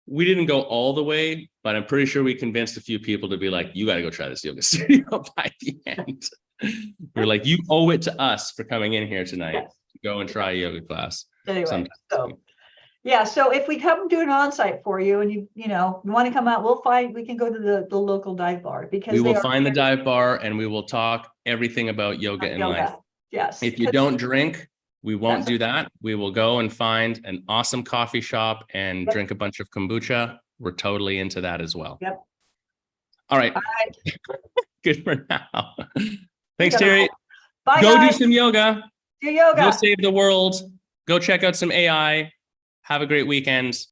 We didn't go all the way, but I'm pretty sure we convinced a few people to be like, you got to go try this yoga studio by the end. We're like, you owe it to us for coming in here tonight.
Yes.
Go and try a yoga class.
Anyway, so if we come do an on-site for you and you want to come out, we can go to the local dive bar, because
we will find the dive bar and we will talk everything about yoga and life.
Yes.
If you don't drink, we won't do that. We will go and find an awesome coffee shop and drink a bunch of kombucha. We're totally into that as well.
Yep.
All right. Good for now. Thanks, Terry.
Bye,
go
guys.
do some yoga.
Do yoga.
Go save the world. Go check out some AI. Have a great weekend.